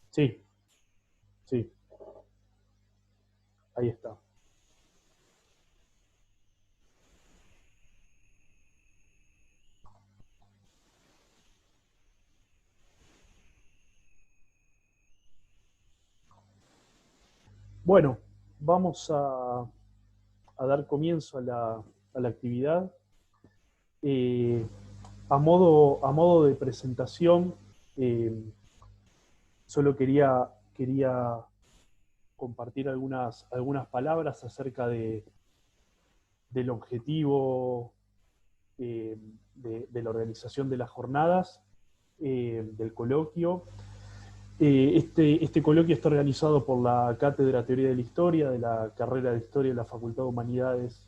Sí, sí, ahí está. Bueno, vamos a dar comienzo a la actividad. Eh, a modo de presentación, eh, solo quería compartir algunas palabras acerca del objetivo de la organización de las jornadas, del coloquio. Este coloquio está organizado por la Cátedra Teoría de la Historia de la carrera de Historia de la Facultad de Humanidades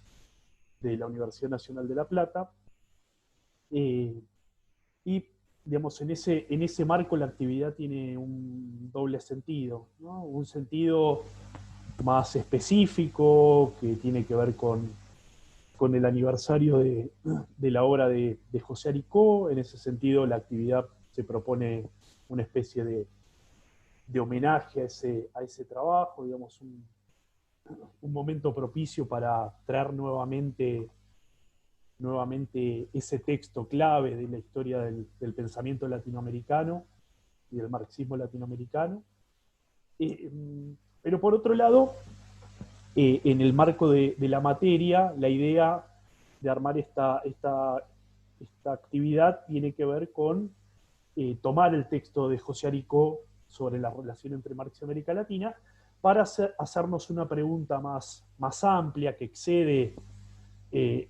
de la Universidad Nacional de La Plata. Eh, y, digamos, en ese marco la actividad tiene un doble sentido, ¿no? Un sentido más específico que tiene que ver con el aniversario de la obra de José Aricó. En ese sentido, la actividad se propone una especie de homenaje a ese trabajo, digamos, un momento propicio para traer nuevamente ese texto clave de la historia del pensamiento latinoamericano y del marxismo latinoamericano. Eh, pero por otro lado, en el marco de la materia, la idea de armar esta actividad tiene que ver con tomar el texto de José Aricó sobre la relación entre Marx y América Latina para hacernos una pregunta más amplia que excede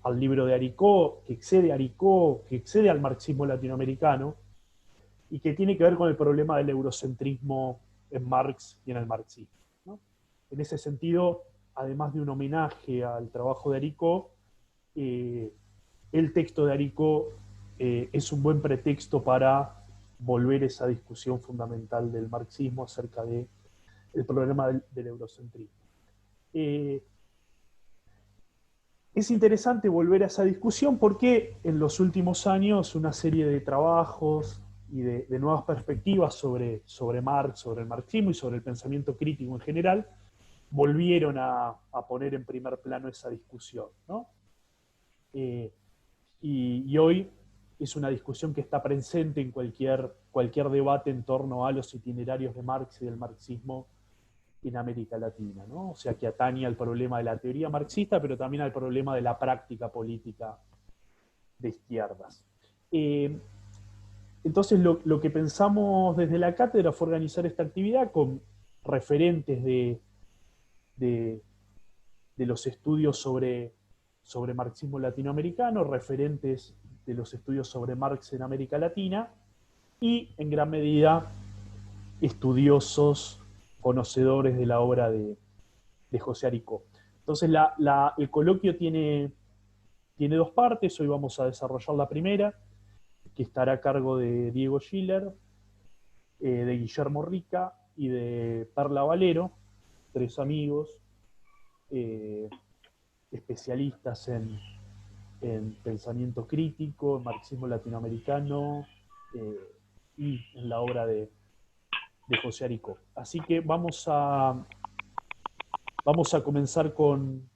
al libro de Aricó, que excede al marxismo latinoamericano y que tiene que ver con el problema del eurocentrismo en Marx y en el marxismo, ¿no? En ese sentido, además de un homenaje al trabajo de Aricó, eh, el texto de Aricó es un buen pretexto para volver a esa discusión fundamental del marxismo acerca del problema del eurocentrismo. Eh, es interesante volver a esa discusión porque en los últimos años una serie de trabajos y de nuevas perspectivas sobre Marx, sobre el marxismo y sobre el pensamiento crítico en general volvieron a poner en primer plano esa discusión, ¿no? Eh, y hoy es una discusión que está presente en cualquier debate en torno a los itinerarios de Marx y del marxismo en América Latina, ¿no? O sea, que atañe al problema de la teoría marxista, pero también al problema de la práctica política de izquierdas. Eh, entonces, lo que pensamos desde la cátedra fue organizar esta actividad con referentes de, de los estudios sobre marxismo latinoamericano, referentes de los estudios sobre Marx en América Latina y, en gran medida, estudiosos, conocedores de la obra de José Aricó. Entonces, el coloquio tiene dos partes. Hoy vamos a desarrollar la primera, que estará a cargo de Diego Schiller, de Guillermo Rica y de Perla Valero, tres amigos eh, especialistas en pensamiento crítico, en marxismo latinoamericano eh, y en la obra de José Aricó. Así que vamos a comenzar con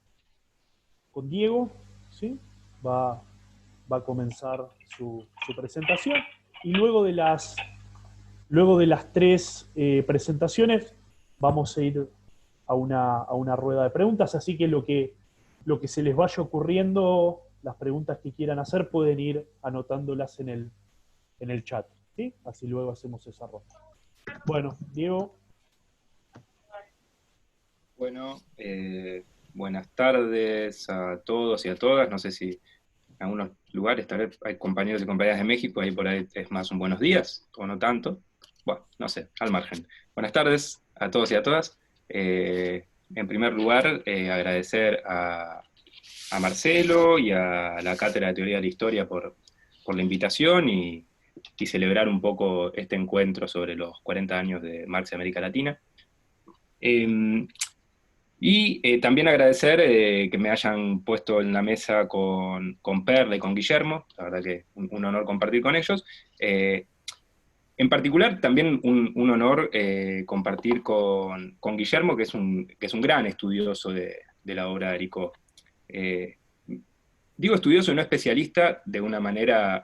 Diego, ¿sí? Va, va a comenzar su presentación y luego de las tres presentaciones vamos a ir a una rueda de preguntas, así que lo que se les vaya ocurriendo, las preguntas que quieran hacer, pueden ir anotándolas en el chat, ¿sí? Así luego hacemos esa ronda. Bueno, Diego. Bueno, buenas tardes a todos y a todas. No sé si en algunos lugares tal vez hay compañeros y compañeras de México, ahí por ahí es más un buenos días, o no tanto. Bueno, no sé, al margen. Buenas tardes a todos y a todas. En primer lugar, agradecer a Marcelo y a la Cátedra de Teoría de la Historia por la invitación y celebrar un poco este encuentro sobre los 40 años de Marx y América Latina. También agradecer que me hayan puesto en la mesa con Perla y con Guillermo, la verdad que un honor compartir con ellos. En particular, también un honor compartir con Guillermo, que es un gran estudioso de la obra de Aricó. Eh, Digo estudioso y no especialista de una manera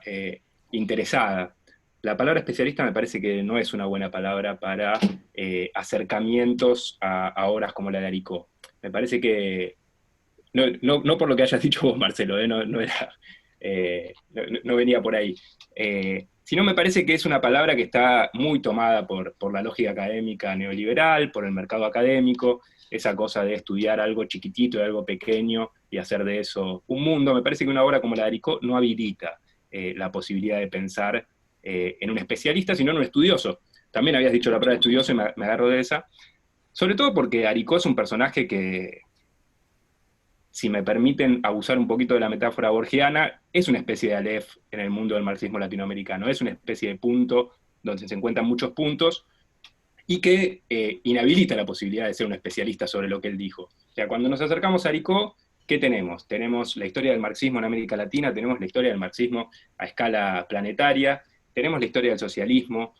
interesada. La palabra especialista me parece que no es una buena palabra para acercamientos a obras como la de Aricó. Me parece que, no por lo que hayas dicho vos, Marcelo, no venía por ahí. Sino me parece que es una palabra que está muy tomada por la lógica académica neoliberal, por el mercado académico, esa cosa de estudiar algo chiquitito, de algo pequeño y hacer de eso un mundo. Me parece que una obra como la de Aricó no habilita la posibilidad de pensar en un especialista, sino en un estudioso. También habías dicho la palabra estudioso y me agarro de esa. Sobre todo porque Aricó es un personaje que, si me permiten abusar un poquito de la metáfora borgiana, es una especie de Aleph en el mundo del marxismo latinoamericano, es una especie de punto donde se encuentran muchos puntos y que inhabilita la posibilidad de ser un especialista sobre lo que él dijo. O sea, cuando nos acercamos a Aricó, ¿qué tenemos? Tenemos la historia del marxismo en América Latina, tenemos la historia del marxismo a escala planetaria, tenemos la historia del socialismo,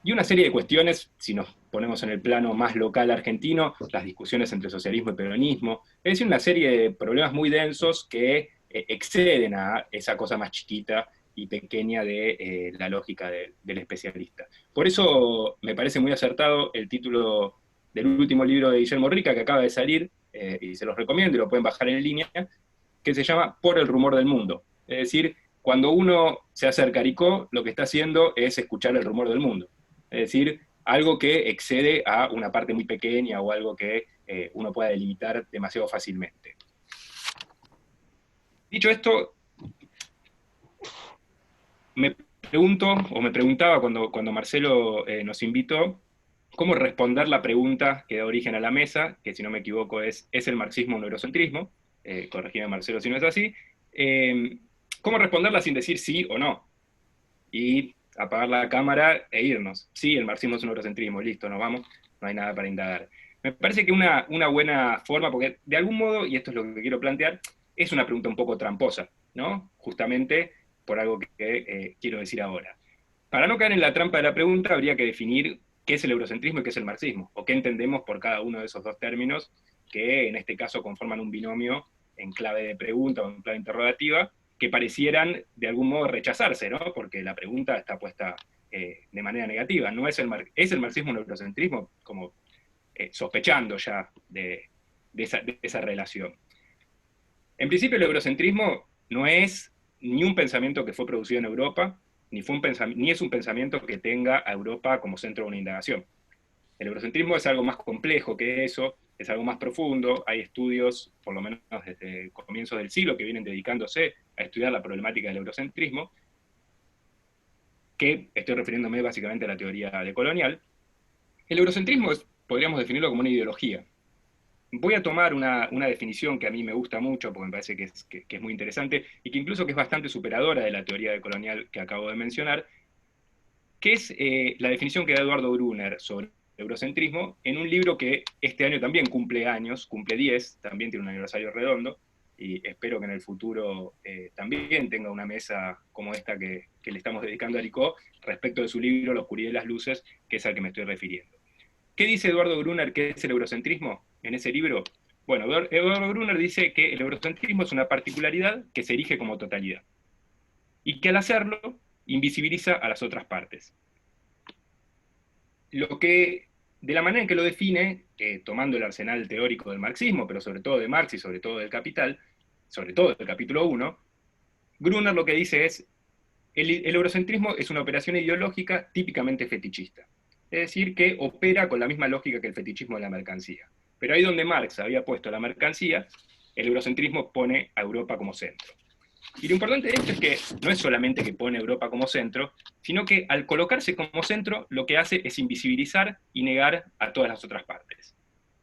y una serie de cuestiones, si nos ponemos en el plano más local argentino, las discusiones entre socialismo y peronismo, es decir, una serie de problemas muy densos que exceden a esa cosa más chiquita y pequeña de la lógica del especialista. Por eso me parece muy acertado el título del último libro de Guillermo Rica, que acaba de salir, y se los recomiendo y lo pueden bajar en línea, que se llama Por el rumor del mundo. Es decir, cuando uno se acerca a Aricó, lo que está haciendo es escuchar el rumor del mundo. Es decir, algo que excede a una parte muy pequeña o algo que uno pueda delimitar demasiado fácilmente. Dicho esto, me pregunto, o me preguntaba cuando Marcelo nos invitó, cómo responder la pregunta que da origen a la mesa, que si no me equivoco ¿es el marxismo un eurocentrismo? Corregime Marcelo si no es así. ¿Cómo responderla sin decir sí o no? Y apagar la cámara e irnos. Sí, el marxismo es un eurocentrismo, listo, nos vamos, no hay nada para indagar. Me parece que una buena forma, porque de algún modo, y esto es lo que quiero plantear, es una pregunta un poco tramposa, ¿no? Justamente por algo que quiero decir ahora. Para no caer en la trampa de la pregunta, habría que definir qué es el eurocentrismo y qué es el marxismo, o qué entendemos por cada uno de esos dos términos, que en este caso conforman un binomio en clave de pregunta o en clave interrogativa, que parecieran de algún modo rechazarse, ¿no? Porque la pregunta está puesta de manera negativa. No es ¿es el marxismo un eurocentrismo? Como sospechando ya de esa relación. En principio, el eurocentrismo no es ni un pensamiento que fue producido en Europa, ni es un pensamiento que tenga a Europa como centro de una indagación. El eurocentrismo es algo más complejo que eso, es algo más profundo. Hay estudios, por lo menos desde comienzos del siglo, que vienen dedicándose a estudiar la problemática del eurocentrismo, que estoy refiriéndome básicamente a la teoría decolonial. El eurocentrismo podríamos definirlo como una ideología. Voy a tomar una definición que a mí me gusta mucho, porque me parece que es muy interesante, y que incluso que es bastante superadora de la teoría decolonial que acabo de mencionar, que es la definición que da Eduardo Brunner sobre eurocentrismo en un libro que este año también cumple años, cumple 10, también tiene un aniversario redondo, y espero que en el futuro también tenga una mesa como esta que le estamos dedicando a Aricó respecto de su libro La oscuridad y las luces, que es al que me estoy refiriendo. ¿Qué dice Eduardo Brunner que es el eurocentrismo en ese libro? Bueno, Eduardo Brunner dice que el eurocentrismo es una particularidad que se erige como totalidad y que al hacerlo invisibiliza a las otras partes. Lo que, de la manera en que lo define, tomando el arsenal teórico del marxismo, pero sobre todo de Marx y sobre todo del Capital, sobre todo del capítulo 1, Brunner lo que dice es, el eurocentrismo es una operación ideológica típicamente fetichista. Es decir, que opera con la misma lógica que el fetichismo de la mercancía. Pero ahí donde Marx había puesto la mercancía, el eurocentrismo pone a Europa como centro. Y lo importante de esto es que no es solamente que pone a Europa como centro, sino que al colocarse como centro, lo que hace es invisibilizar y negar a todas las otras partes.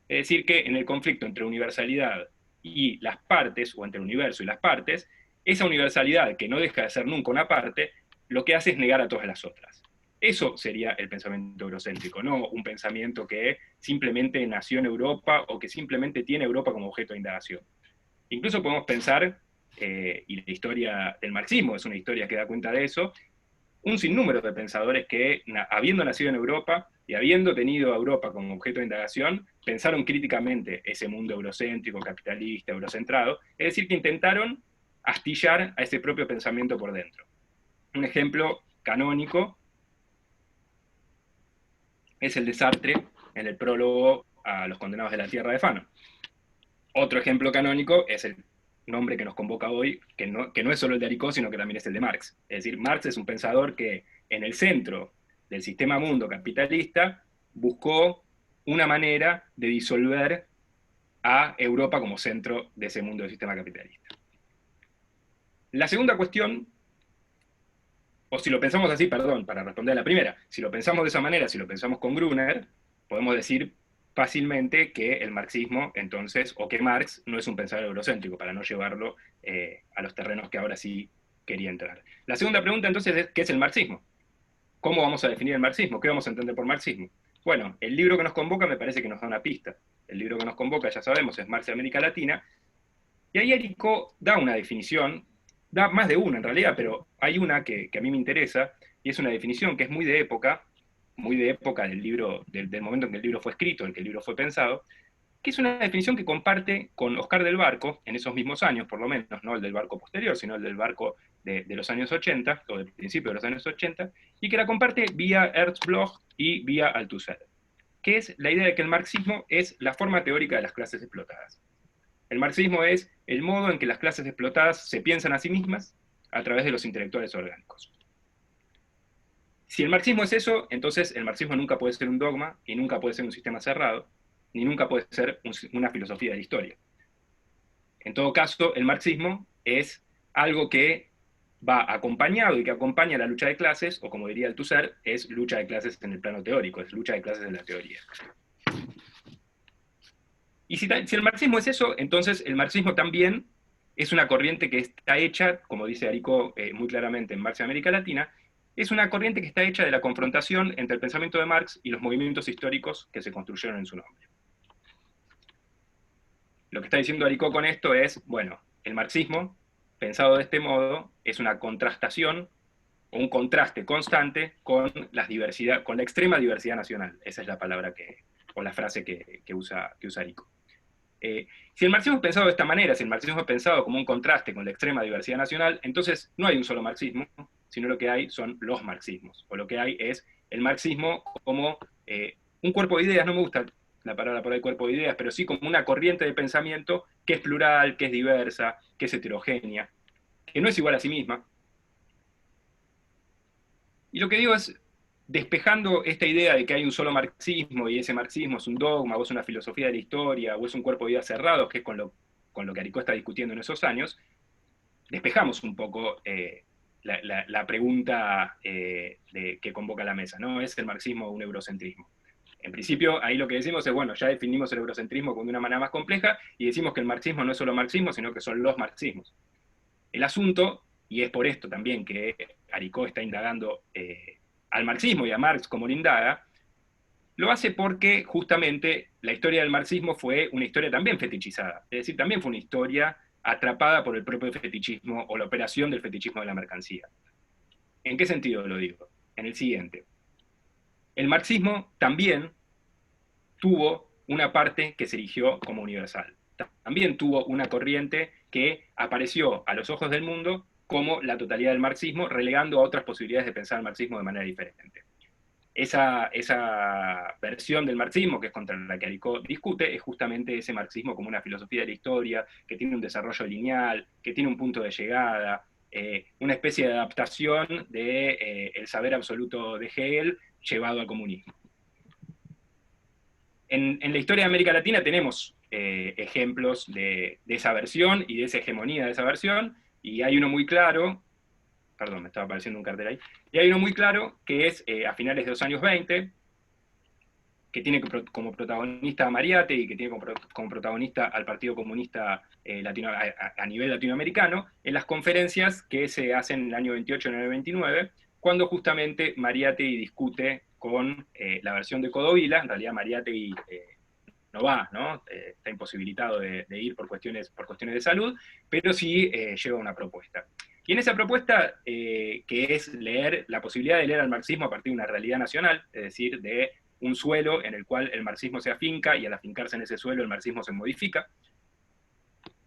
Es decir, que en el conflicto entre universalidad y las partes, o entre el universo y las partes, esa universalidad, que no deja de ser nunca una parte, lo que hace es negar a todas las otras. Eso sería el pensamiento eurocéntrico, no un pensamiento que simplemente nació en Europa o que simplemente tiene Europa como objeto de indagación. Incluso podemos pensar, y la historia del marxismo es una historia que da cuenta de eso, un sinnúmero de pensadores que, habiendo nacido en Europa y habiendo tenido a Europa como objeto de indagación, pensaron críticamente ese mundo eurocéntrico, capitalista, eurocentrado, es decir, que intentaron astillar a ese propio pensamiento por dentro. Un ejemplo canónico es el de Sartre en el prólogo a Los Condenados de la Tierra de Fano. Otro ejemplo canónico es el nombre que nos convoca hoy, que no es solo el de Aricó, sino que también es el de Marx. Es decir, Marx es un pensador que en el centro del sistema mundo capitalista buscó una manera de disolver a Europa como centro de ese mundo del sistema capitalista. La segunda cuestión, o si lo pensamos así, perdón, para responder a la primera, si lo pensamos de esa manera, si lo pensamos con Gruner, podemos decir fácilmente que el marxismo, entonces, o que Marx no es un pensador eurocéntrico, para no llevarlo a los terrenos que ahora sí quería entrar. La segunda pregunta, entonces, es ¿qué es el marxismo? ¿Cómo vamos a definir el marxismo? ¿Qué vamos a entender por marxismo? Bueno, el libro que nos convoca me parece que nos da una pista. El libro que nos convoca, ya sabemos, es Marx y América Latina, y ahí Aricó da una definición, da más de una en realidad, pero hay una que a mí me interesa, y es una definición que es muy de época del libro, del momento en que el libro fue escrito, en que el libro fue pensado, que es una definición que comparte con Oscar del Barco, en esos mismos años, por lo menos, no el del Barco posterior, sino el del Barco de los años 80, o del principio de los años 80, y que la comparte vía Ernst Bloch y vía Althusser, que es la idea de que el marxismo es la forma teórica de las clases explotadas. El marxismo es el modo en que las clases explotadas se piensan a sí mismas a través de los intelectuales orgánicos. Si el marxismo es eso, entonces el marxismo nunca puede ser un dogma y nunca puede ser un sistema cerrado, ni nunca puede ser una filosofía de la historia. En todo caso, el marxismo es algo que va acompañado y que acompaña la lucha de clases, o como diría Althusser, es lucha de clases en el plano teórico, es lucha de clases en la teoría. Y si el marxismo es eso, entonces el marxismo también es una corriente que está hecha, como dice Aricó muy claramente en Marx y América Latina, es una corriente que está hecha de la confrontación entre el pensamiento de Marx y los movimientos históricos que se construyeron en su nombre. Lo que está diciendo Aricó con esto es, bueno, el marxismo, pensado de este modo, es una contrastación o un contraste constante con con la extrema diversidad nacional. Esa es la palabra o la frase que usa Aricó. Si el marxismo es pensado de esta manera, si el marxismo es pensado como un contraste con la extrema diversidad nacional, entonces no hay un solo marxismo, sino lo que hay son los marxismos, o lo que hay es el marxismo como un cuerpo de ideas, no me gusta la palabra por ahí cuerpo de ideas, pero sí como una corriente de pensamiento que es plural, que es diversa, que es heterogénea, que no es igual a sí misma. Y lo que digo es, despejando esta idea de que hay un solo marxismo y ese marxismo es un dogma, o es una filosofía de la historia, o es un cuerpo de ideas cerrados, que es con lo que Aricó está discutiendo en esos años, despejamos un poco la pregunta que convoca la mesa, ¿no? ¿Es el marxismo un eurocentrismo? En principio, ahí lo que decimos es, bueno, ya definimos el eurocentrismo como de una manera más compleja y decimos que el marxismo no es solo marxismo, sino que son los marxismos. El asunto, y es por esto también que Aricó está indagando al marxismo y a Marx como lo indaga, lo hace porque justamente la historia del marxismo fue una historia también fetichizada, es decir, también fue una historia atrapada por el propio fetichismo o la operación del fetichismo de la mercancía. ¿En qué sentido lo digo? En el siguiente. El marxismo también tuvo una parte que se erigió como universal. También tuvo una corriente que apareció a los ojos del mundo como la totalidad del marxismo, relegando a otras posibilidades de pensar el marxismo de manera diferente. Esa versión del marxismo, que es contra la que Aricó discute, es justamente ese marxismo como una filosofía de la historia, que tiene un desarrollo lineal, que tiene un punto de llegada, una especie de adaptación del saber absoluto de Hegel llevado al comunismo. En la historia de América Latina tenemos ejemplos de esa versión y de esa hegemonía de esa versión, y hay uno muy claro, perdón, me estaba apareciendo un cartel ahí, y hay uno muy claro que es a finales de los años 20, que tiene como protagonista a Mariátegui, que tiene como protagonista al Partido Comunista a nivel latinoamericano, en las conferencias que se hacen en el año 28 y en el 29, cuando justamente Mariátegui discute con la versión de Codovila. En realidad Mariátegui no va, ¿no? Está imposibilitado de ir por cuestiones de salud, pero sí lleva una propuesta. Y en esa propuesta, que es leer la posibilidad de leer al marxismo a partir de una realidad nacional, es decir, de un suelo en el cual el marxismo se afinca y al afincarse en ese suelo el marxismo se modifica,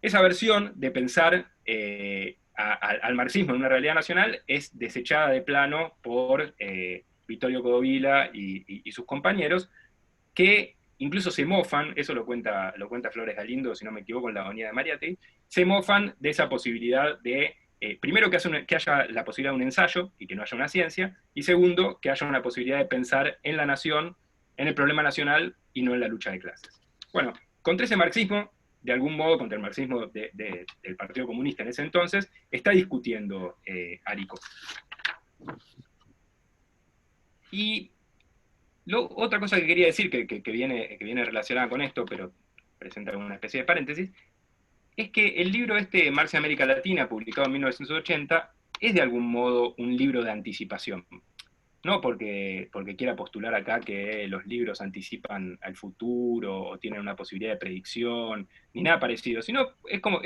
esa versión de pensar al marxismo en una realidad nacional es desechada de plano por Vittorio Codovilla y sus compañeros, que incluso se mofan, eso lo cuenta Flores Galindo, si no me equivoco, en la agonía de Mariátegui, se mofan de esa posibilidad de, primero, que haya la posibilidad de un ensayo y que no haya una ciencia, y segundo, que haya una posibilidad de pensar en la nación, en el problema nacional y no en la lucha de clases. Bueno, contra ese marxismo, de algún modo, contra el marxismo del Partido Comunista en ese entonces, está discutiendo Aricó. Y otra cosa que quería decir, que viene relacionada con esto, pero presenta una especie de paréntesis, es que el libro Marx y América Latina, publicado en 1980, es de algún modo un libro de anticipación. No porque quiera postular acá que los libros anticipan al futuro o tienen una posibilidad de predicción, ni nada parecido, sino es como,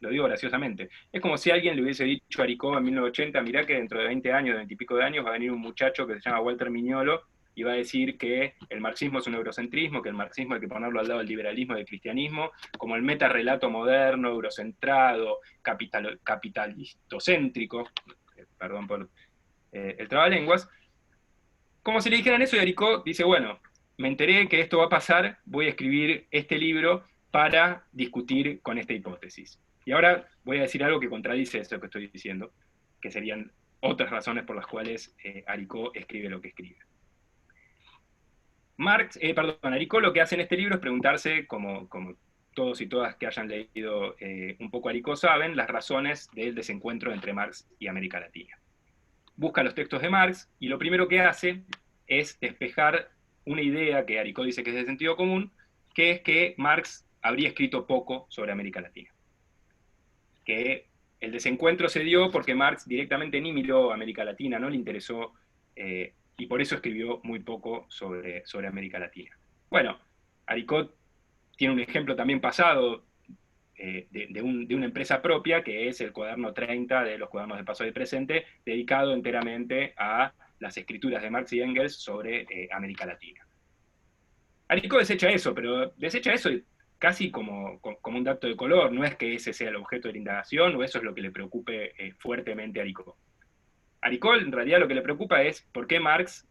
lo digo graciosamente, es como si alguien le hubiese dicho a Aricó en 1980, mirá que dentro de 20 años, de 20 y pico de años, va a venir un muchacho que se llama Walter Miñolo y va a decir que el marxismo es un eurocentrismo, que el marxismo hay que ponerlo al lado del liberalismo y del cristianismo, como el metarrelato moderno, eurocentrado, capitalistocéntrico, perdón por el trabalenguas, como si le dijeran eso, y Aricó dice, bueno, me enteré que esto va a pasar, voy a escribir este libro para discutir con esta hipótesis. Y ahora voy a decir algo que contradice esto que estoy diciendo, que serían otras razones por las cuales Aricó escribe lo que escribe. Aricó lo que hace en este libro es preguntarse, como todos y todas que hayan leído un poco Aricó saben, las razones del desencuentro entre Marx y América Latina. Busca los textos de Marx y lo primero que hace es despejar una idea que Aricó dice que es de sentido común, que es que Marx habría escrito poco sobre América Latina. Que el desencuentro se dio porque Marx directamente ni miró América Latina, no le interesó, y por eso escribió muy poco sobre América Latina. Bueno, Aricó tiene un ejemplo también pasado de una empresa propia, que es el cuaderno 30 de los cuadernos de pasado y presente, dedicado enteramente a las escrituras de Marx y Engels sobre América Latina. Aricó desecha eso, pero desecha eso casi como un dato de color, no es que ese sea el objeto de la indagación o eso es lo que le preocupe fuertemente a Aricó. Aricó en realidad lo que le preocupa es por qué Marx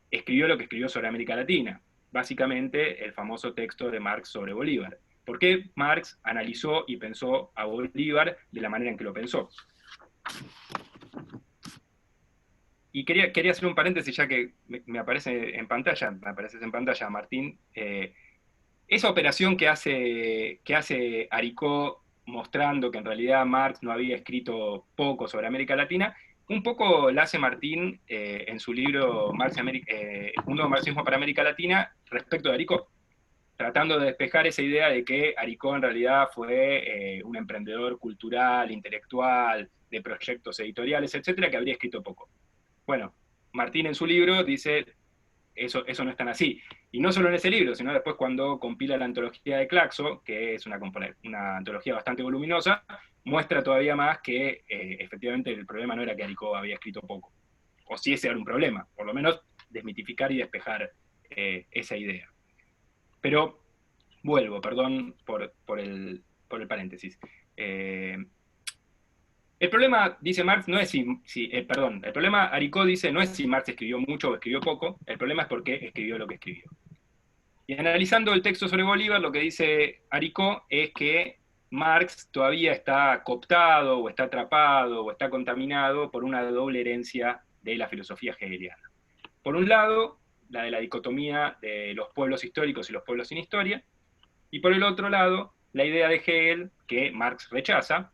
escribió lo que escribió sobre América Latina, básicamente el famoso texto de Marx sobre Bolívar. ¿Por qué Marx analizó y pensó a Bolívar de la manera en que lo pensó? Y quería hacer un paréntesis, ya que me apareces en pantalla, Martín. Esa operación que hace Aricó mostrando que en realidad Marx no había escrito poco sobre América Latina, un poco la hace Martín en su libro Un nuevo marxismo para América Latina respecto de Aricó, tratando de despejar esa idea de que Aricó en realidad fue un emprendedor cultural, intelectual, de proyectos editoriales, etcétera, que habría escrito poco. Bueno, Martín en su libro dice, eso no es tan así. Y no solo en ese libro, sino después cuando compila la antología de Claxo, que es una antología bastante voluminosa, muestra todavía más que efectivamente el problema no era que Aricó había escrito poco, o si ese era un problema, por lo menos desmitificar y despejar esa idea. Pero vuelvo, perdón por el paréntesis. El problema, dice Marx, no es el problema, Aricó dice, no es si Marx escribió mucho o escribió poco, el problema es por qué escribió lo que escribió. Y analizando el texto sobre Bolívar, lo que dice Aricó es que Marx todavía está cooptado, o está atrapado, o está contaminado por una doble herencia de la filosofía hegeliana. Por un lado, la de la dicotomía de los pueblos históricos y los pueblos sin historia, y por el otro lado, la idea de Hegel, que Marx rechaza,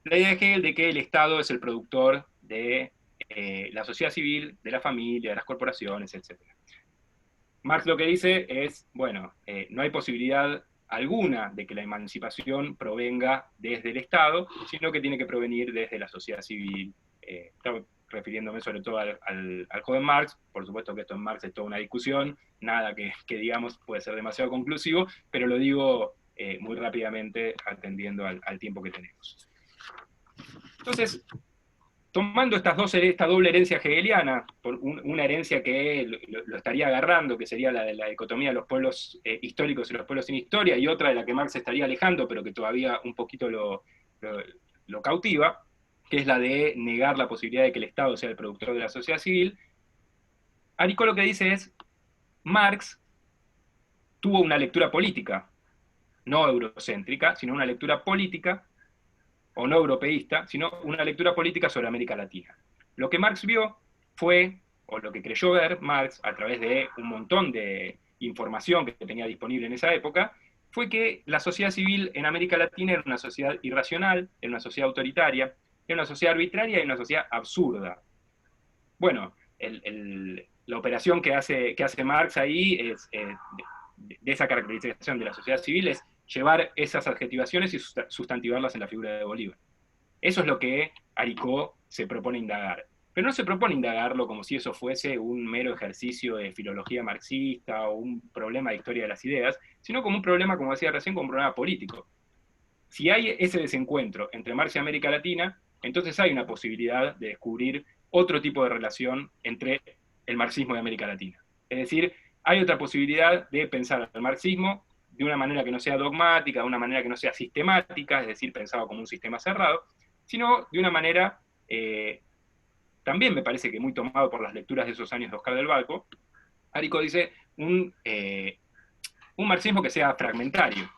la idea de Hegel de que el Estado es el productor de la sociedad civil, de la familia, de las corporaciones, etc. Marx lo que dice es, bueno, no hay posibilidad alguna de que la emancipación provenga desde el Estado, sino que tiene que provenir desde la sociedad civil. Estaba refiriéndome sobre todo al joven Marx, por supuesto que esto en Marx es toda una discusión, nada que digamos puede ser demasiado conclusivo, pero lo digo muy rápidamente atendiendo al tiempo que tenemos. Entonces, tomando esta doble herencia hegeliana, una herencia que lo estaría agarrando, que sería la de la dicotomía de los pueblos históricos y los pueblos sin historia, y otra de la que Marx estaría alejando, pero que todavía un poquito lo cautiva, que es la de negar la posibilidad de que el Estado sea el productor de la sociedad civil, Aricó lo que dice es, Marx tuvo una lectura política, no eurocéntrica, sino una lectura política, o no europeísta, sino una lectura política sobre América Latina. Lo que Marx vio fue, o lo que creyó ver Marx a través de un montón de información que tenía disponible en esa época, fue que la sociedad civil en América Latina era una sociedad irracional, era una sociedad autoritaria, era una sociedad arbitraria y una sociedad absurda. Bueno, la operación que hace Marx ahí es, de esa caracterización de la sociedad civil es llevar esas adjetivaciones y sustantivarlas en la figura de Bolívar. Eso es lo que Aricó se propone indagar. Pero no se propone indagarlo como si eso fuese un mero ejercicio de filología marxista o un problema de historia de las ideas, sino como un problema, como decía recién, como un problema político. Si hay ese desencuentro entre Marx y América Latina, entonces hay una posibilidad de descubrir otro tipo de relación entre el marxismo y América Latina. Es decir, hay otra posibilidad de pensar al marxismo de una manera que no sea dogmática, de una manera que no sea sistemática, es decir, pensado como un sistema cerrado, sino de una manera, también me parece que muy tomado por las lecturas de esos años de Oscar del Balco, Aricó dice un marxismo que sea fragmentario,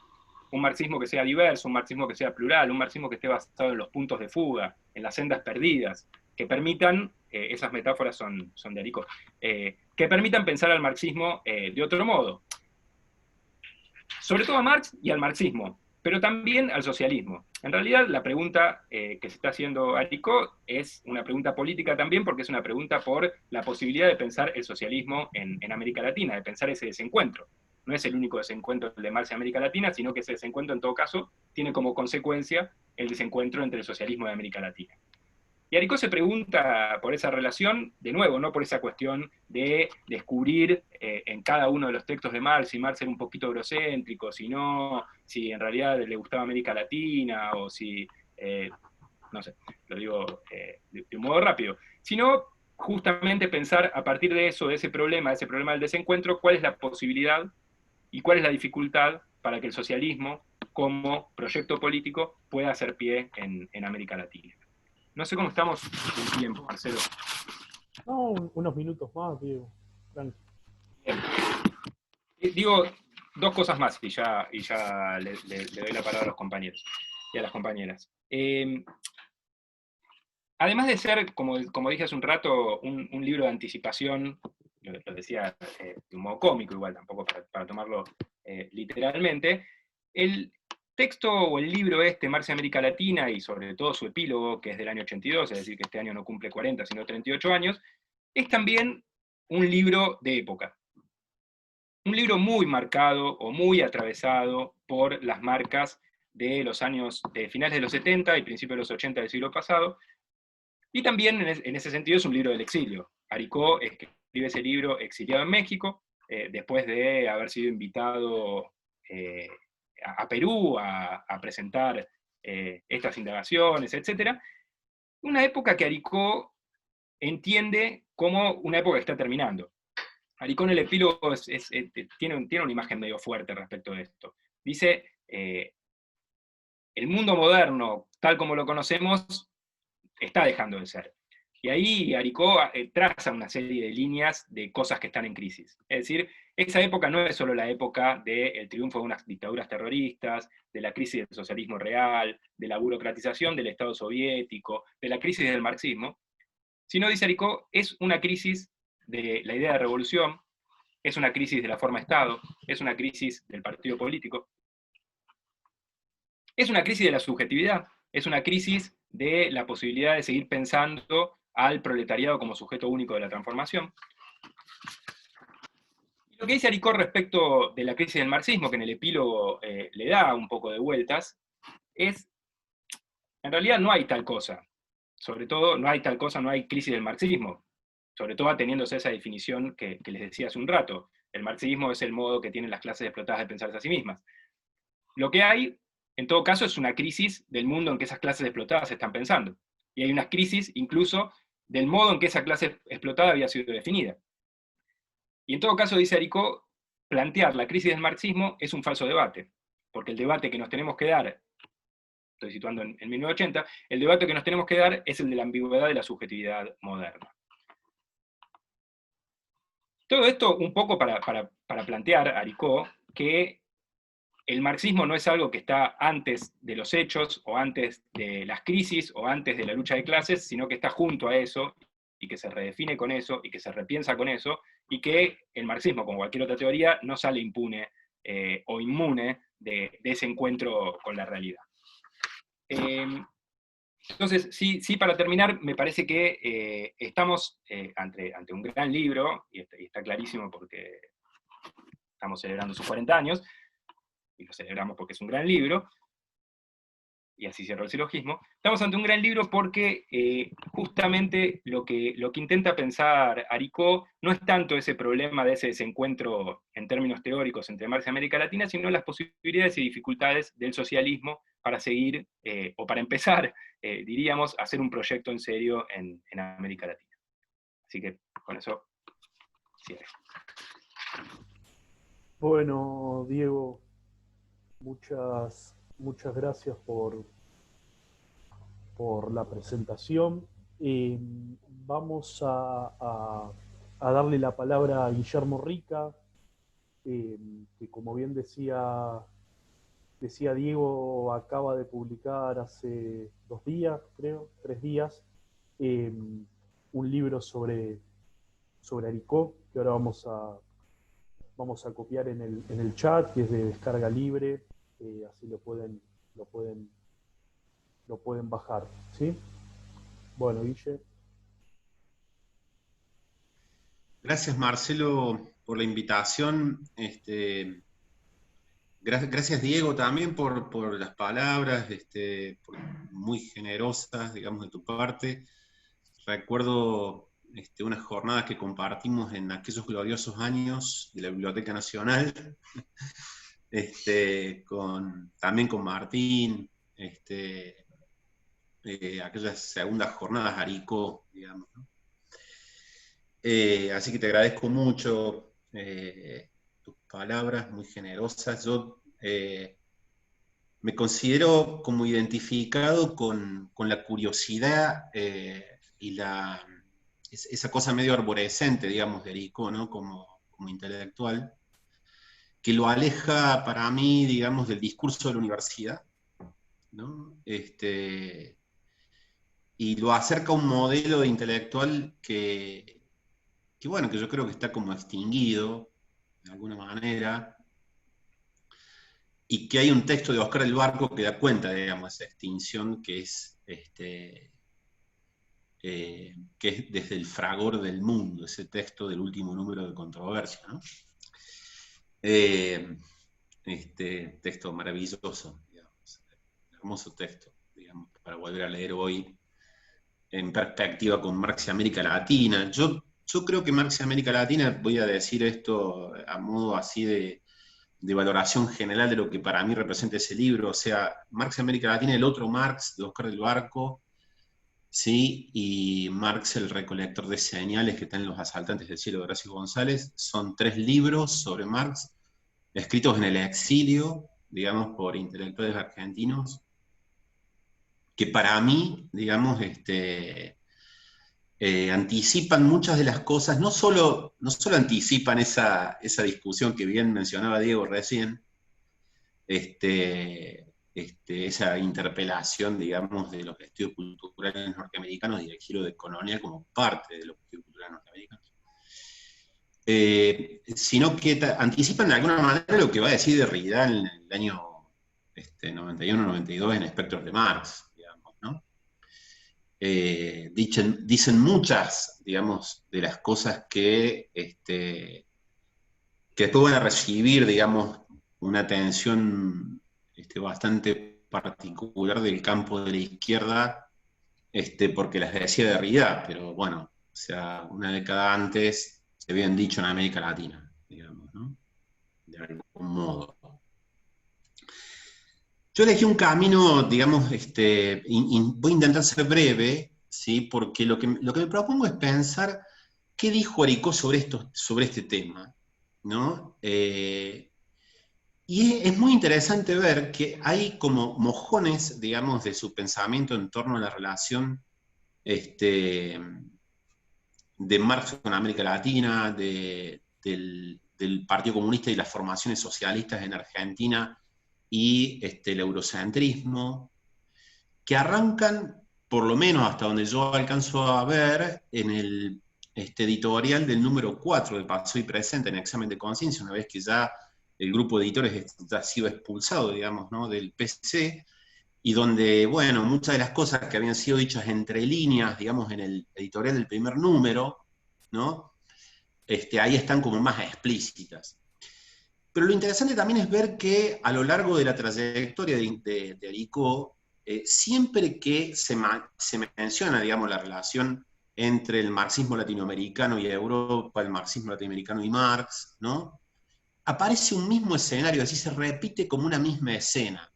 un marxismo que sea diverso, un marxismo que sea plural, un marxismo que esté basado en los puntos de fuga, en las sendas perdidas, que permitan, esas metáforas son de Aricó, que permitan pensar al marxismo de otro modo. Sobre todo a Marx y al marxismo, pero también al socialismo. En realidad, la pregunta que se está haciendo Aricó es una pregunta política también, porque es una pregunta por la posibilidad de pensar el socialismo en América Latina, de pensar ese desencuentro. No es el único desencuentro de Marx y América Latina, sino que ese desencuentro, en todo caso, tiene como consecuencia el desencuentro entre el socialismo y América Latina. Y Aricó se pregunta por esa relación, de nuevo, no por esa cuestión de descubrir en cada uno de los textos de Marx si Marx era un poquito eurocéntrico, sino si en realidad le gustaba América Latina, o si, no sé, lo digo de un modo rápido, sino justamente pensar a partir de eso, de ese problema del desencuentro, cuál es la posibilidad y cuál es la dificultad para que el socialismo, como proyecto político, pueda hacer pie en América Latina. No sé cómo estamos en tiempo, Marcelo. No, unos minutos más, Diego. Digo dos cosas más y ya le doy la palabra a los compañeros y a las compañeras. Además de ser, como dije hace un rato, un libro de anticipación, lo decía de un modo cómico igual, tampoco para tomarlo literalmente, el texto o el libro Marx y América Latina, y sobre todo su epílogo, que es del año 82, es decir, que este año no cumple 40, sino 38 años, es también un libro de época. Un libro muy marcado o muy atravesado por las marcas de los años de finales de los 70 y principios de los 80 del siglo pasado, y también en ese sentido es un libro del exilio. Aricó escribe ese libro exiliado en México, después de haber sido invitado a Perú a presentar estas indagaciones, etc. Una época que Aricó entiende como una época que está terminando. Aricó en el epílogo tiene una imagen medio fuerte respecto de esto. Dice, el mundo moderno, tal como lo conocemos, está dejando de ser. Y ahí Aricó traza una serie de líneas de cosas que están en crisis. Es decir, esa época no es solo la época del triunfo de unas dictaduras terroristas, de la crisis del socialismo real, de la burocratización del Estado soviético, de la crisis del marxismo, sino, dice Aricó, es una crisis de la idea de revolución, es una crisis de la forma Estado, es una crisis del partido político, es una crisis de la subjetividad, es una crisis de la posibilidad de seguir pensando al proletariado como sujeto único de la transformación. Y lo que dice Aricó respecto de la crisis del marxismo, que en el epílogo le da un poco de vueltas, es, en realidad no hay tal cosa. Sobre todo, no hay tal cosa, no hay crisis del marxismo. Sobre todo ateniéndose a esa definición que les decía hace un rato. El marxismo es el modo que tienen las clases explotadas de pensarse a sí mismas. Lo que hay, en todo caso, es una crisis del mundo en que esas clases explotadas están pensando. Y hay unas crisis incluso del modo en que esa clase explotada había sido definida. Y en todo caso, dice Aricó, plantear la crisis del marxismo es un falso debate, porque el debate que nos tenemos que dar, estoy situando en 1980, el debate que nos tenemos que dar es el de la ambigüedad de la subjetividad moderna. Todo esto un poco para plantear, Aricó, que el marxismo no es algo que está antes de los hechos, o antes de las crisis, o antes de la lucha de clases, sino que está junto a eso, y que se redefine con eso, y que se repiensa con eso, y que el marxismo, como cualquier otra teoría, no sale impune o inmune de ese encuentro con la realidad. Entonces, sí, para terminar, me parece que estamos ante un gran libro, y está clarísimo porque estamos celebrando sus 40 años, y lo celebramos porque es un gran libro, y así cierro el silogismo. Estamos ante un gran libro porque justamente lo que intenta pensar Aricó no es tanto ese problema de ese desencuentro en términos teóricos entre Marx y América Latina, sino las posibilidades y dificultades del socialismo para seguir, o para empezar, diríamos, a hacer un proyecto en serio en América Latina. Así que con eso cierro. Bueno, Diego, muchas gracias por la presentación. Eh, Vamos a darle la palabra a Guillermo Rica, que como bien decía Diego, acaba de publicar hace 2 días, creo, 3 días, eh, un libro sobre Aricó, que ahora vamos a copiar en el chat, que es de descarga libre, así lo pueden, lo pueden bajar, ¿sí? Bueno, Guille. Gracias, Marcelo, por la invitación. Gracias, Diego, también por las palabras muy generosas, digamos, de tu parte. Recuerdo unas jornadas que compartimos en aquellos gloriosos años de la Biblioteca Nacional, también con Martín, aquellas segundas jornadas Aricó, digamos, ¿no? Así que te agradezco mucho tus palabras muy generosas. Yo me considero como identificado con la curiosidad y esa cosa medio arborescente, digamos, de Aricó, ¿no? Como intelectual, que lo aleja para mí, digamos, del discurso de la universidad, ¿no? Y lo acerca a un modelo de intelectual que bueno, que yo creo que está como extinguido, de alguna manera, y que hay un texto de Oscar del Barco que da cuenta, digamos, de esa extinción que es desde el fragor del mundo, ese texto del último número de Controversia, ¿no? Texto maravilloso, digamos, hermoso texto, digamos, para volver a leer hoy en perspectiva con Marx y América Latina. Yo creo que Marx y América Latina, voy a decir esto a modo así de valoración general de lo que para mí representa ese libro, o sea, Marx y América Latina, el otro Marx, de Oscar del Barco, ¿sí? Y Marx, el recolector de señales, que está en Los asaltantes del cielo de Horacio González, son 3 libros sobre Marx, escritos en el exilio, digamos, por intelectuales argentinos, que para mí, digamos, anticipan muchas de las cosas, no solo anticipan esa discusión que bien mencionaba Diego recién, esa interpelación, digamos, de los estudios culturales norteamericanos y del giro de Colonia como parte de los estudios culturales norteamericanos, sino que anticipan de alguna manera lo que va a decir Derrida en el año 91-92 en Espectros de Marx, digamos, ¿no? Dicen muchas, digamos, de las cosas que después van a recibir, digamos, una atención bastante particular del campo de la izquierda, porque las decía Derrida, pero bueno, o sea, una década antes se habían dicho en América Latina, digamos, ¿no? De algún modo. Yo elegí un camino, digamos, voy a intentar ser breve, ¿sí? Porque lo que me propongo es pensar qué dijo Aricó sobre este tema, ¿no? Y es muy interesante ver que hay como mojones, digamos, de su pensamiento en torno a la relación de Marx con América Latina, del Partido Comunista y las formaciones socialistas en Argentina y el eurocentrismo, que arrancan, por lo menos hasta donde yo alcanzo a ver, en el editorial del número 4 de Pasado y Presente en Examen de Conciencia, una vez que ya el grupo de editores ha sido expulsado, digamos, ¿no?, del PC, y donde, bueno, muchas de las cosas que habían sido dichas entre líneas, digamos, en el editorial del primer número, ¿no? Ahí están como más explícitas. Pero lo interesante también es ver que a lo largo de la trayectoria de Aricó, siempre que se menciona, digamos, la relación entre el marxismo latinoamericano y Europa, el marxismo latinoamericano y Marx, ¿no?, aparece un mismo escenario, así se repite como una misma escena,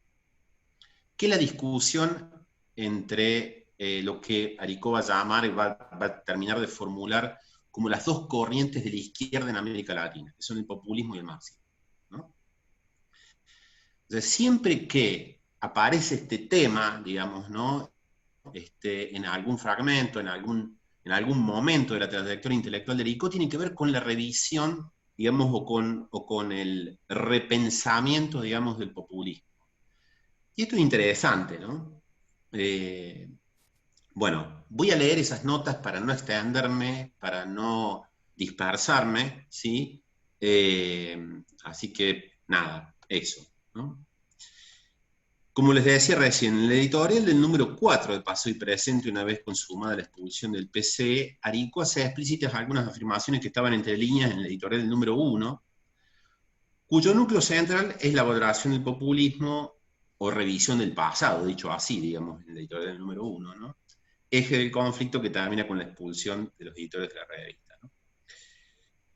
que la discusión entre lo que Aricó va a llamar y va a terminar de formular como las dos corrientes de la izquierda en América Latina, que son el populismo y el marxismo, ¿no? Entonces, siempre que aparece este tema, digamos, ¿no?, en algún fragmento, en algún momento de la trayectoria intelectual de Aricó, tiene que ver con la revisión, digamos, o con el repensamiento, digamos, del populismo. Y esto es interesante, ¿no? Bueno, voy a leer esas notas para no extenderme, para no dispersarme, ¿sí? Así que, nada, eso, ¿no? Como les decía recién, en el editorial del número 4 de Pasado y Presente, una vez consumada la expulsión del PC, Aricó hace explícitas algunas afirmaciones que estaban entre líneas en el editorial del número 1, cuyo núcleo central es la valoración del populismo o revisión del pasado, dicho así, digamos, en el editorial del número 1, ¿no? Eje del conflicto que termina con la expulsión de los editores de la revista, ¿no?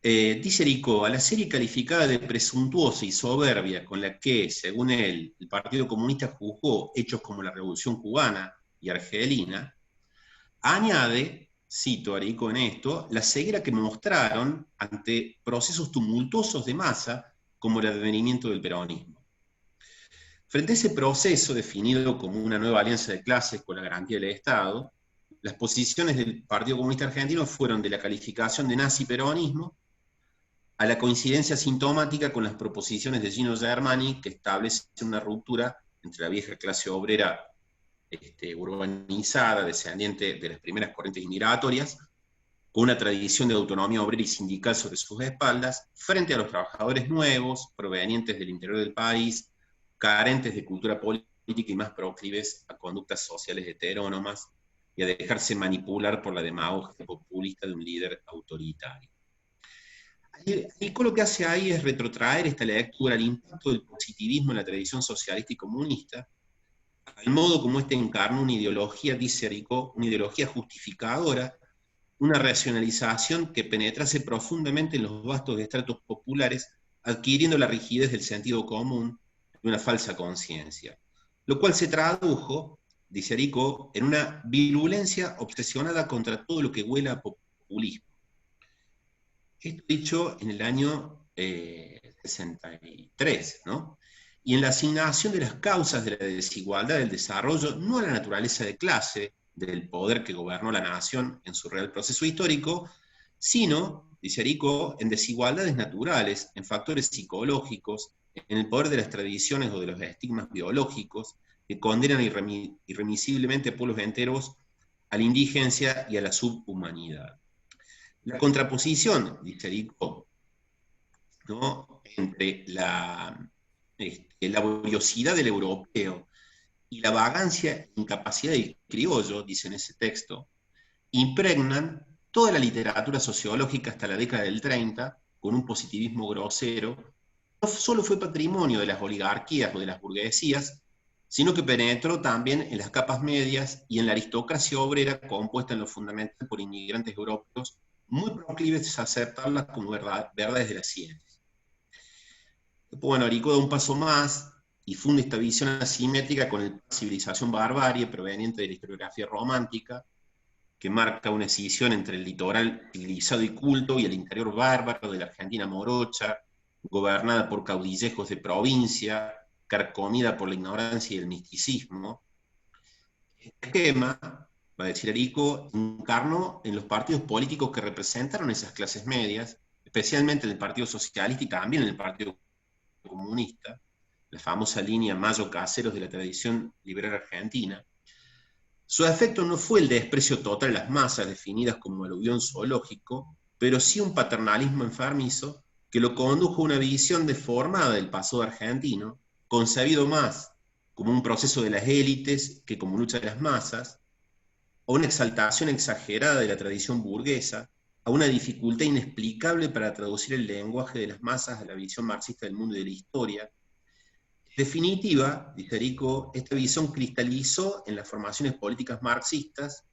Dice Aricó, a la serie calificada de presuntuosa y soberbia con la que, según él, el Partido Comunista juzgó hechos como la Revolución Cubana y Argelina, añade, cito a Aricó en esto, la ceguera que mostraron ante procesos tumultuosos de masa como el advenimiento del peronismo. Frente a ese proceso definido como una nueva alianza de clases con la garantía del Estado, las posiciones del Partido Comunista Argentino fueron de la calificación de nazi-peronismo a la coincidencia sintomática con las proposiciones de Gino Germani, que establece una ruptura entre la vieja clase obrera urbanizada, descendiente de las primeras corrientes inmigratorias, con una tradición de autonomía obrera y sindical sobre sus espaldas, frente a los trabajadores nuevos, provenientes del interior del país, carentes de cultura política y más proclives a conductas sociales heterónomas y a dejarse manipular por la demagogia populista de un líder autoritario. Y lo que hace ahí es retrotraer esta lectura al impacto del positivismo en la tradición socialista y comunista, al modo como este encarna una ideología, dice Aricó, una ideología justificadora, una racionalización que penetrase profundamente en los vastos estratos populares, adquiriendo la rigidez del sentido común de una falsa conciencia, lo cual se tradujo, dice Aricó, en una virulencia obsesionada contra todo lo que huela a populismo. Esto dicho en el año 63, ¿no? Y en la asignación de las causas de la desigualdad del desarrollo, no a la naturaleza de clase del poder que gobernó la nación en su real proceso histórico, sino, dice Aricó, en desigualdades naturales, en factores psicológicos, en el poder de las tradiciones o de los estigmas biológicos que condenan irremisiblemente a pueblos enteros a la indigencia y a la subhumanidad. La contraposición, dice Aricó, ¿no?, entre la laboriosidad del europeo y la vagancia e incapacidad del criollo, dice en ese texto, impregnan toda la literatura sociológica hasta la década del 30 con un positivismo grosero. No solo fue patrimonio de las oligarquías o de las burguesías, sino que penetró también en las capas medias y en la aristocracia obrera compuesta en lo fundamental por inmigrantes europeos muy proclives a aceptarlas como verdades de la ciencia. Bueno, Aricó da un paso más y funde esta visión asimétrica con la civilización barbarie proveniente de la historiografía romántica, que marca una escisión entre el litoral civilizado y culto y el interior bárbaro de la Argentina morocha, gobernada por caudillejos de provincia, carcomida por la ignorancia y el misticismo. Este esquema, va a decir Arico, encarnó en los partidos políticos que representaron esas clases medias, especialmente en el Partido Socialista y también en el Partido Comunista, la famosa línea Mayo-Caseros de la tradición liberal argentina. Su efecto no fue el desprecio total de las masas definidas como aluvión zoológico, pero sí un paternalismo enfermizo que lo condujo a una visión deformada del pasado argentino, concebido más como un proceso de las élites que como lucha de las masas, a una exaltación exagerada de la tradición burguesa, a una dificultad inexplicable para traducir el lenguaje de las masas a la visión marxista del mundo y de la historia. En definitiva, dice Arico, esta visión cristalizó en las formaciones políticas marxistas,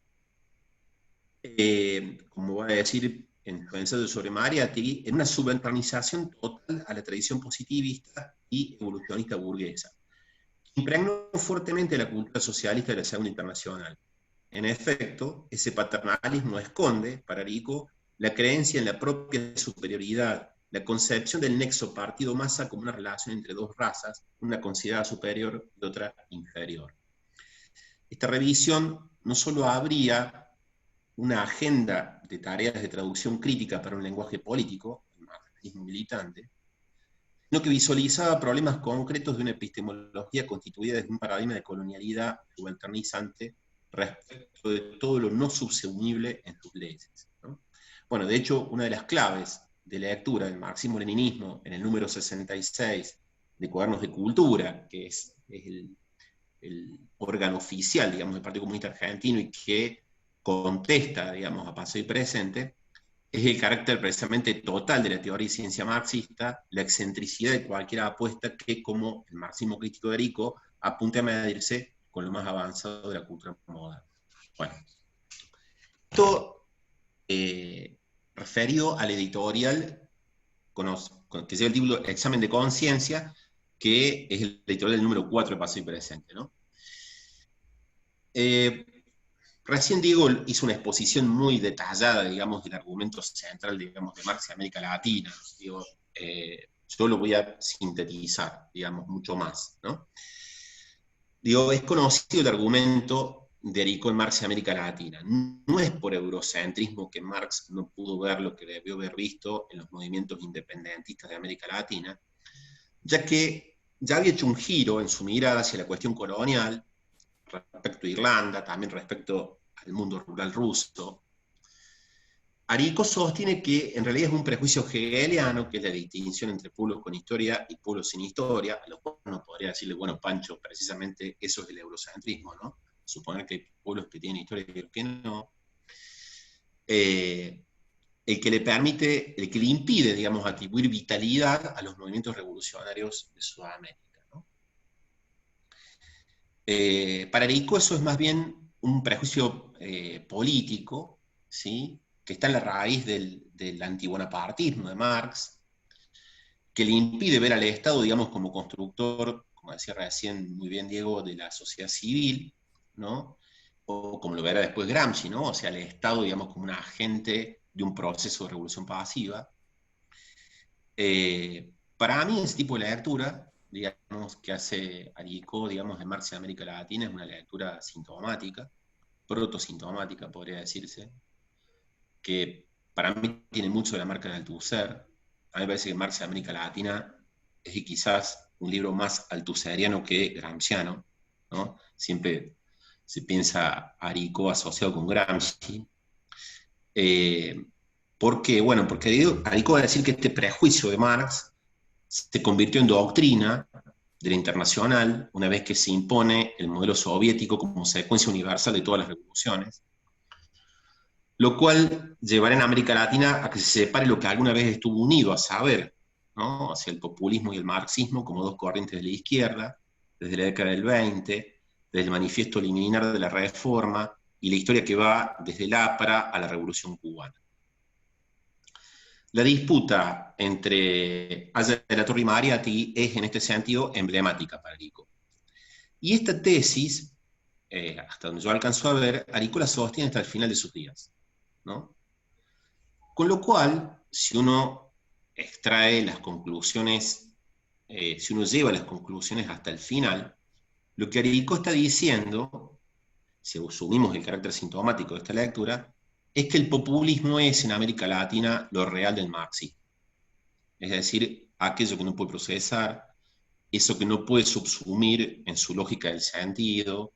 como va a decir en su ensayo sobre Mariátegui, en una subalternización total a la tradición positivista y evolucionista burguesa, que impregnó fuertemente la cultura socialista de la Segunda Internacional. En efecto, ese paternalismo esconde, para Arico, la creencia en la propia superioridad, la concepción del nexo partido-masa como una relación entre dos razas, una considerada superior y otra inferior. Esta revisión no solo abría una agenda de tareas de traducción crítica para un lenguaje político, el marxismo militante, sino que visualizaba problemas concretos de una epistemología constituida desde un paradigma de colonialidad subalternizante respecto de todo lo no subsumible en sus leyes, ¿no? Bueno, de hecho, una de las claves de la lectura del marxismo-leninismo en el número 66 de Cuadernos de Cultura, que es el órgano oficial, digamos, del Partido Comunista Argentino y que contesta, digamos, a pasado y presente, es el carácter precisamente total de la teoría y ciencia marxista, la excentricidad de cualquier apuesta que, como el marxismo crítico de Arico, apunte a medirse con lo más avanzado de la cultura moderna. Bueno, esto referido al editorial que lleva el título Examen de Conciencia, que es el editorial del número 4 de Pasado y Presente, ¿no? Recién Diego hizo una exposición muy detallada, digamos, del argumento central, digamos, de Marx y América Latina. Digo, yo lo voy a sintetizar, digamos, mucho más, ¿no? Digo, es conocido el argumento de Arico en Marx y América Latina. No es por eurocentrismo que Marx no pudo ver lo que debió haber visto en los movimientos independentistas de América Latina, ya que ya había hecho un giro en su mirada hacia la cuestión colonial, respecto a Irlanda, también respecto al mundo rural ruso. Arico sostiene que en realidad es un prejuicio hegeliano, que es la distinción entre pueblos con historia y pueblos sin historia, a lo cual uno podría decirle, bueno, Pancho, precisamente eso es el eurocentrismo, ¿no? Suponer que hay pueblos que tienen historia y que no. El que le permite, el que le impide, digamos, atribuir vitalidad a los movimientos revolucionarios de Sudamérica, ¿no? Para Arico eso es más bien un prejuicio político, ¿sí?, que está en la raíz del antibonapartismo de Marx, que le impide ver al Estado, digamos, como constructor, como decía recién muy bien Diego, de la sociedad civil, ¿no? O como lo verá después Gramsci, ¿no? O sea, el Estado, digamos, como un agente de un proceso de revolución pasiva. Para mí, ese tipo de lectura, digamos, que hace Arico, digamos, de Marx y América Latina, es una lectura sintomática, protosintomática, podría decirse, que para mí tiene mucho de la marca de Althusser. A mí me parece que Marx y América Latina es quizás un libro más althuseriano que gramsciano, ¿no? Siempre se piensa a Arico asociado con Gramsci. ¿Por qué? Bueno, porque Arico va a decir que este prejuicio de Marx se convirtió en doctrina de la Internacional una vez que se impone el modelo soviético como secuencia universal de todas las revoluciones, lo cual llevará en América Latina a que se separe lo que alguna vez estuvo unido, a saber, ¿no?, hacia el populismo y el marxismo como dos corrientes de la izquierda, desde la década del 20, desde el manifiesto liminar de la Reforma, y la historia que va desde el APRA a la Revolución Cubana. La disputa entre Aya de la Torre y Mariátegui es en este sentido emblemática para Arico. Y esta tesis, hasta donde yo alcanzo a ver, Arico la sostiene hasta el final de sus días, ¿no? Con lo cual, si uno extrae las conclusiones, si uno lleva las conclusiones hasta el final, lo que Arico está diciendo, si asumimos el carácter sintomático de esta lectura, es que el populismo es en América Latina lo real del marxismo. Es decir, aquello que no puede procesar, eso que no puede subsumir en su lógica del sentido,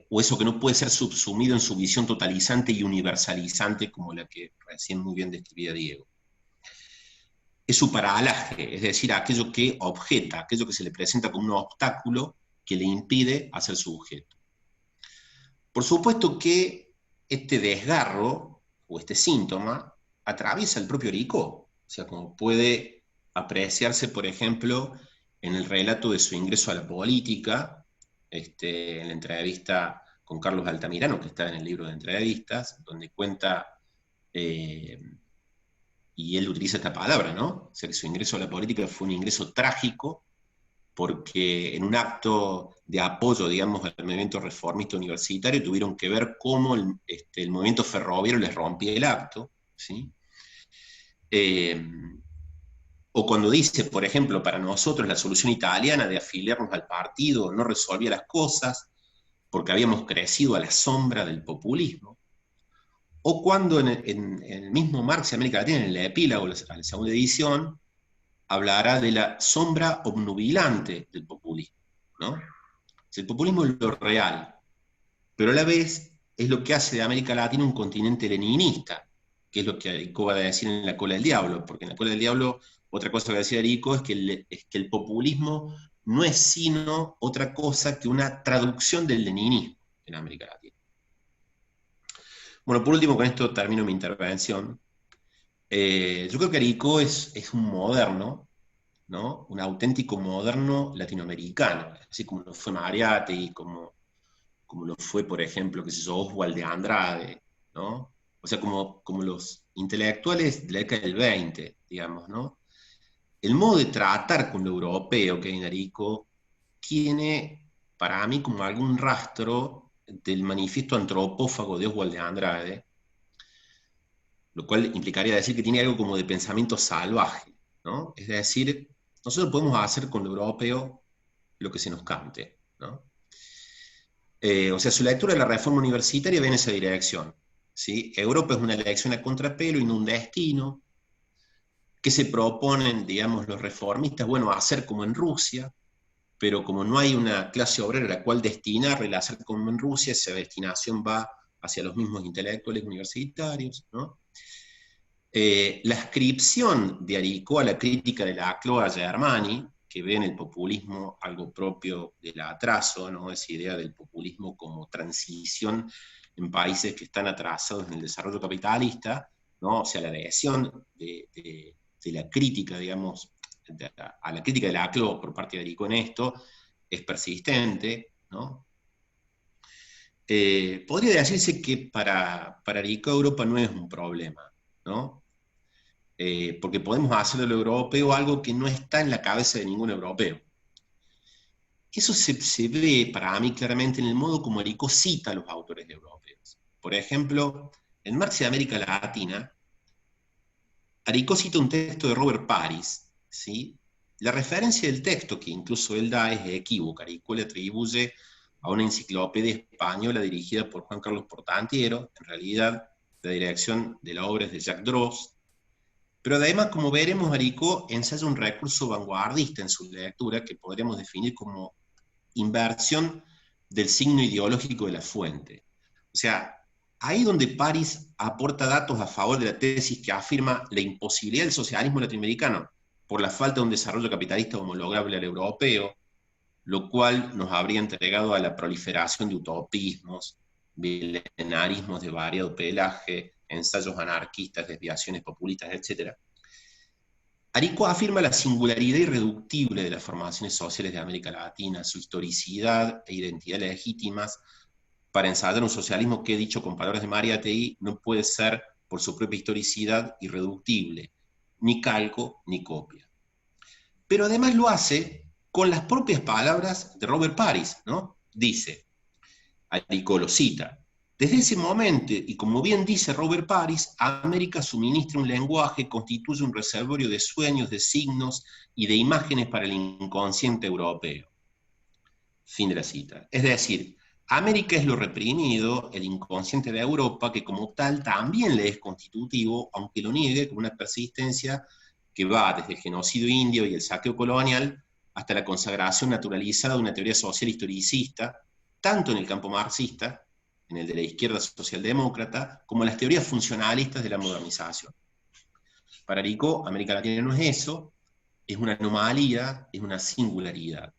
o eso que no puede ser subsumido en su visión totalizante y universalizante como la que recién muy bien describía Diego. Es su paralaje, es decir, aquello que objeta, aquello que se le presenta como un obstáculo que le impide hacer su objeto. Por supuesto que este desgarro, o este síntoma, atraviesa el propio Arico, o sea, como puede apreciarse, por ejemplo, en el relato de su ingreso a la política, en la entrevista con Carlos Altamirano, que está en el libro de entrevistas, donde cuenta, y él utiliza esta palabra, ¿no? O sea, que su ingreso a la política fue un ingreso trágico, porque en un acto de apoyo, digamos, al movimiento reformista universitario, tuvieron que ver cómo el movimiento ferroviario les rompía el acto, ¿sí? O cuando dice, por ejemplo, para nosotros la solución italiana de afiliarnos al partido no resolvía las cosas, porque habíamos crecido a la sombra del populismo. O cuando en el mismo Marx y América Latina, en el epílogo, a la segunda edición, hablará de la sombra obnubilante del populismo, ¿no? El populismo es lo real, pero a la vez es lo que hace de América Latina un continente leninista, que es lo que Arico va a decir en La Cola del Diablo, porque en La Cola del Diablo, otra cosa que va a decir Arico es que el populismo no es sino otra cosa que una traducción del leninismo en América Latina. Bueno, por último, con esto termino mi intervención. Yo creo que Arico es un moderno, ¿no? Un auténtico moderno latinoamericano, así como lo fue Mariátegui, como lo fue, por ejemplo, qué sé yo, Oswald de Andrade, ¿no? O sea, como los intelectuales de la década del 20, digamos, ¿no? El modo de tratar con lo europeo que hay en Arico tiene, para mí, como algún rastro del manifiesto antropófago de Oswald de Andrade, lo cual implicaría decir que tiene algo como de pensamiento salvaje, ¿no? Es decir, nosotros podemos hacer con lo europeo lo que se nos cante, ¿no? O sea, su lectura de la reforma universitaria va en esa dirección, ¿sí? Europa es una elección a contrapelo y no un destino. ¿Qué se proponen, digamos, los reformistas? Bueno, hacer como en Rusia, pero como no hay una clase obrera a la cual destinar el hacer como en Rusia, esa destinación va hacia los mismos intelectuales universitarios, ¿no? La ascripción de Arico a la crítica de la Cloa Germani, que ve en el populismo algo propio del atraso, ¿no? Esa idea del populismo como transición en países que están atrasados en el desarrollo capitalista, ¿no? O sea, la adhesión de la crítica, digamos, a la crítica de la Cloa por parte de Arico en esto es persistente, ¿no? Podría decirse que para Arico Europa no es un problema, ¿no? Porque podemos hacer de lo europeo algo que no está en la cabeza de ningún europeo. Eso se ve para mí claramente en el modo como Arico cita a los autores europeos. Por ejemplo, en Marx y América Latina, Arico cita un texto de Robert Paris, ¿sí? La referencia del texto que incluso él da es equívoca. Arico le atribuye a una enciclopedia española dirigida por Juan Carlos Portantiero. En realidad, la dirección de la obra es de Jacques Droz. Pero además, como veremos, Arico ensaya un recurso vanguardista en su lectura que podríamos definir como inversión del signo ideológico de la fuente. O sea, ahí donde Paris aporta datos a favor de la tesis que afirma la imposibilidad del socialismo latinoamericano por la falta de un desarrollo capitalista homologable al europeo, lo cual nos habría entregado a la proliferación de utopismos, milenarismos de variado pelaje, ensayos anarquistas, desviaciones populistas, etc. Arico afirma la singularidad irreductible de las formaciones sociales de América Latina, su historicidad e identidad legítimas para ensayar un socialismo que, dicho con palabras de Mariátegui, no puede ser por su propia historicidad irreductible, ni calco ni copia. Pero además lo hace con las propias palabras de Robert Paris, ¿no? Dice, Aricó lo cita, desde ese momento, y como bien dice Robert Paris, América suministra un lenguaje, constituye un reservorio de sueños, de signos y de imágenes para el inconsciente europeo. Fin de la cita. Es decir, América es lo reprimido, el inconsciente de Europa, que como tal también le es constitutivo, aunque lo niegue con una persistencia que va desde el genocidio indio y el saqueo colonial hasta la consagración naturalizada de una teoría social historicista, tanto en el campo marxista, en el de la izquierda socialdemócrata, como en las teorías funcionalistas de la modernización. Para Aricó, América Latina no es eso, es una anomalía, es una singularidad.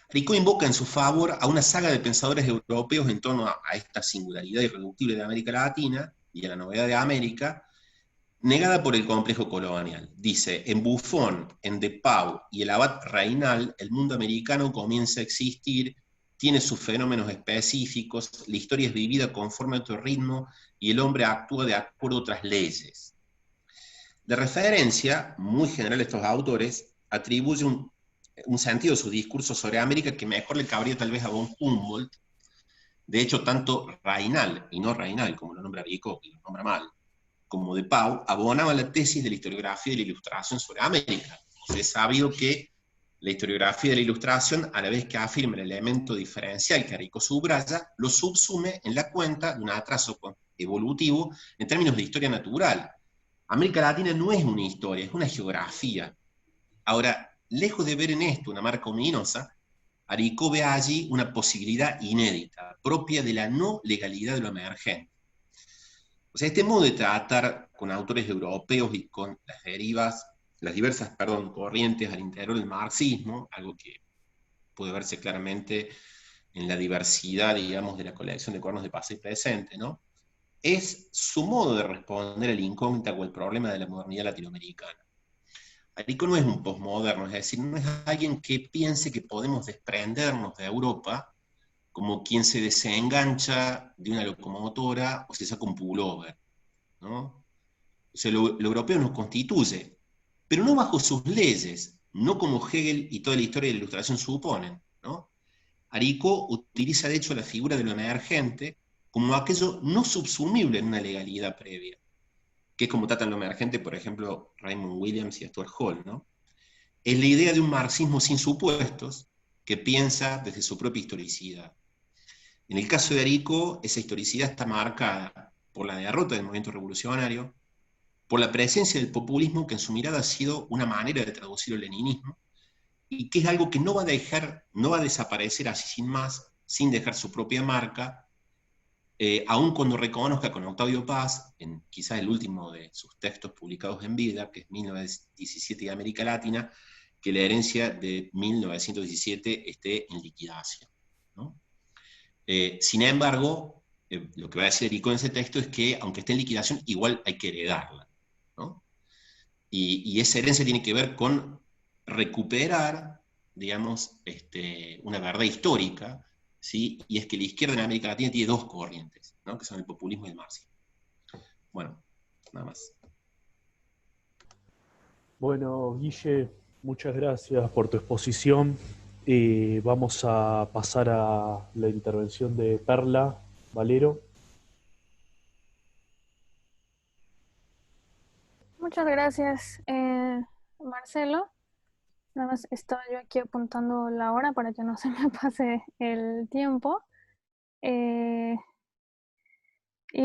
Aricó invoca en su favor a una saga de pensadores europeos en torno a esta singularidad irreductible de América Latina y a la novedad de América, negada por el complejo colonial. Dice, en Buffon, en De Pau y el abad Raynal, el mundo americano comienza a existir, tiene sus fenómenos específicos, la historia es vivida conforme a otro ritmo y el hombre actúa de acuerdo a otras leyes. De referencia, muy general estos autores, atribuye un sentido de su discurso sobre América que mejor le cabría tal vez a von Humboldt. De hecho, tanto Raynal, y no Raynal, como lo nombra Aricó, que lo nombra mal, como De Pau, abonaban la tesis de la historiografía y la ilustración sobre América. Es sabido que la historiografía de la ilustración, a la vez que afirma el elemento diferencial que Aricó subraya, lo subsume en la cuenta de un atraso evolutivo en términos de historia natural. América Latina no es una historia, es una geografía. Ahora, lejos de ver en esto una marca ominosa, Aricó ve allí una posibilidad inédita, propia de la no legalidad de lo emergente. O sea, este modo de tratar con autores europeos y con las diversas corrientes al interior del marxismo, algo que puede verse claramente en la diversidad, digamos, de la colección de cuadernos de pasado y presente, ¿no? Es su modo de responder al incógnita o el problema de la modernidad latinoamericana. Aricó no es un posmoderno, es decir, no es alguien que piense que podemos desprendernos de Europa como quien se desengancha de una locomotora o se saca un pullover, ¿no? O sea, lo europeo nos constituye, pero no bajo sus leyes, no como Hegel y toda la historia de la Ilustración suponen, ¿no? Aricó utiliza de hecho la figura de lo emergente como aquello no subsumible en una legalidad previa, que es como tratan lo emergente, por ejemplo, Raymond Williams y Stuart Hall, ¿no? Es la idea de un marxismo sin supuestos que piensa desde su propia historicidad. En el caso de Aricó, esa historicidad está marcada por la derrota del movimiento revolucionario, por la presencia del populismo, que en su mirada ha sido una manera de traducir el leninismo, y que es algo que no va a desaparecer así sin más, sin dejar su propia marca, aun cuando reconozca con Octavio Paz, en quizás el último de sus textos publicados en vida, que es 1917 y América Latina, que la herencia de 1917 esté en liquidación, ¿no? Sin embargo, lo que va a decir Aricó en ese texto es que, aunque esté en liquidación, igual hay que heredarla, ¿no? Y esa herencia tiene que ver con recuperar, digamos, una verdad histórica, ¿sí? Y es que la izquierda en América Latina tiene dos corrientes, ¿no? Que son el populismo y el marxismo. Bueno, nada más. Bueno, Guille, muchas gracias por tu exposición. Vamos a pasar a la intervención de Perla Valero. Muchas gracias, Marcelo. Nada más estaba yo aquí apuntando la hora para que no se me pase el tiempo. Y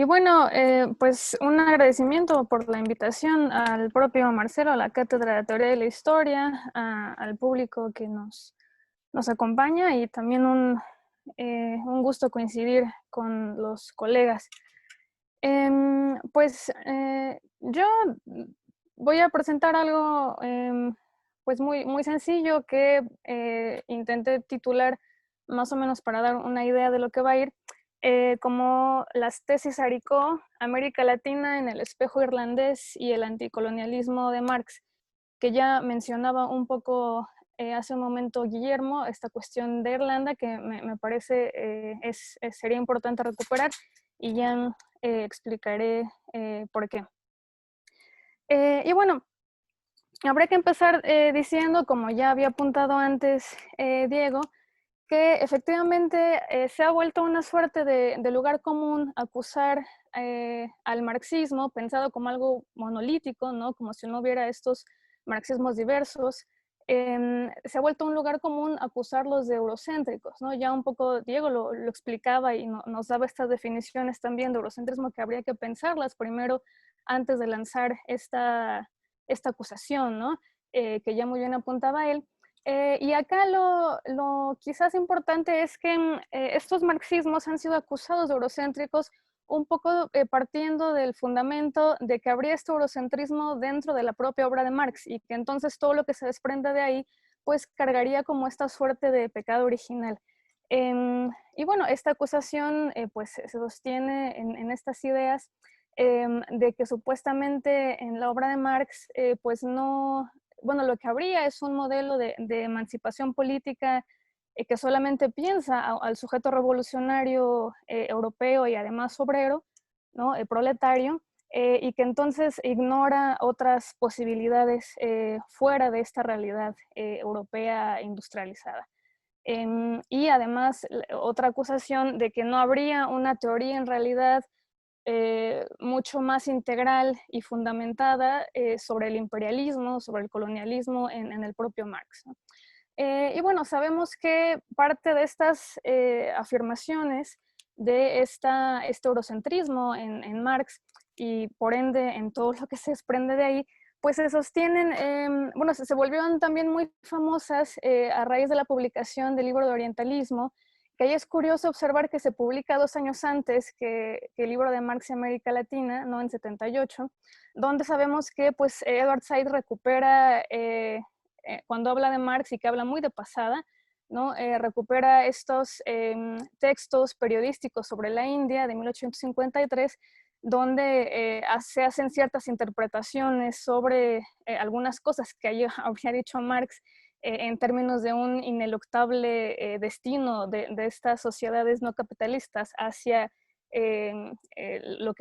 bueno, pues un agradecimiento por la invitación al propio Marcelo, a la Cátedra de Teoría de la Historia, al público que nos acompaña, y también un gusto coincidir con los colegas. Pues yo voy a presentar algo pues muy sencillo que intenté titular más o menos para dar una idea de lo que va a ir, como las tesis Aricó, América Latina en el espejo irlandés y el anticolonialismo de Marx, que ya mencionaba un poco hace un momento Guillermo, esta cuestión de Irlanda, que me parece sería importante recuperar. y ya explicaré por qué. Y bueno, habría que empezar diciendo, como ya había apuntado antes Diego, que efectivamente se ha vuelto una suerte de lugar común acusar al marxismo, pensado como algo monolítico, ¿no? Como si no hubiera estos marxismos diversos. Se ha vuelto un lugar común acusarlos de eurocéntricos, ¿no? Ya un poco Diego lo explicaba y nos daba estas definiciones también de eurocentrismo que habría que pensarlas primero antes de lanzar esta acusación, ¿no? Que ya muy bien apuntaba él. Y acá lo quizás importante es que estos marxismos han sido acusados de eurocéntricos un poco partiendo del fundamento de que habría este eurocentrismo dentro de la propia obra de Marx y que entonces todo lo que se desprende de ahí pues cargaría como esta suerte de pecado original. Y bueno, esta acusación pues se sostiene en estas ideas de que supuestamente en la obra de Marx pues no, bueno, lo que habría es un modelo de emancipación política que solamente piensa al sujeto revolucionario europeo y además obrero, ¿no? Proletario, y que entonces ignora otras posibilidades fuera de esta realidad europea industrializada. Y además otra acusación de que no habría una teoría en realidad mucho más integral y fundamentada sobre el imperialismo, sobre el colonialismo en el propio Marx, ¿no? Y bueno, sabemos que parte de estas afirmaciones de este eurocentrismo en Marx y por ende en todo lo que se desprende de ahí, pues se sostienen, bueno, se volvieron también muy famosas a raíz de la publicación del libro de orientalismo, que ahí es curioso observar que se publica 2 años antes que el libro de Marx y América Latina, ¿no? En 78, donde sabemos que pues Edward Said recupera cuando habla de Marx y que habla muy de pasada, ¿no? Recupera estos textos periodísticos sobre la India de 1853, donde se hacen ciertas interpretaciones sobre algunas cosas que habría dicho Marx en términos de un ineluctable destino de estas sociedades no capitalistas hacia lo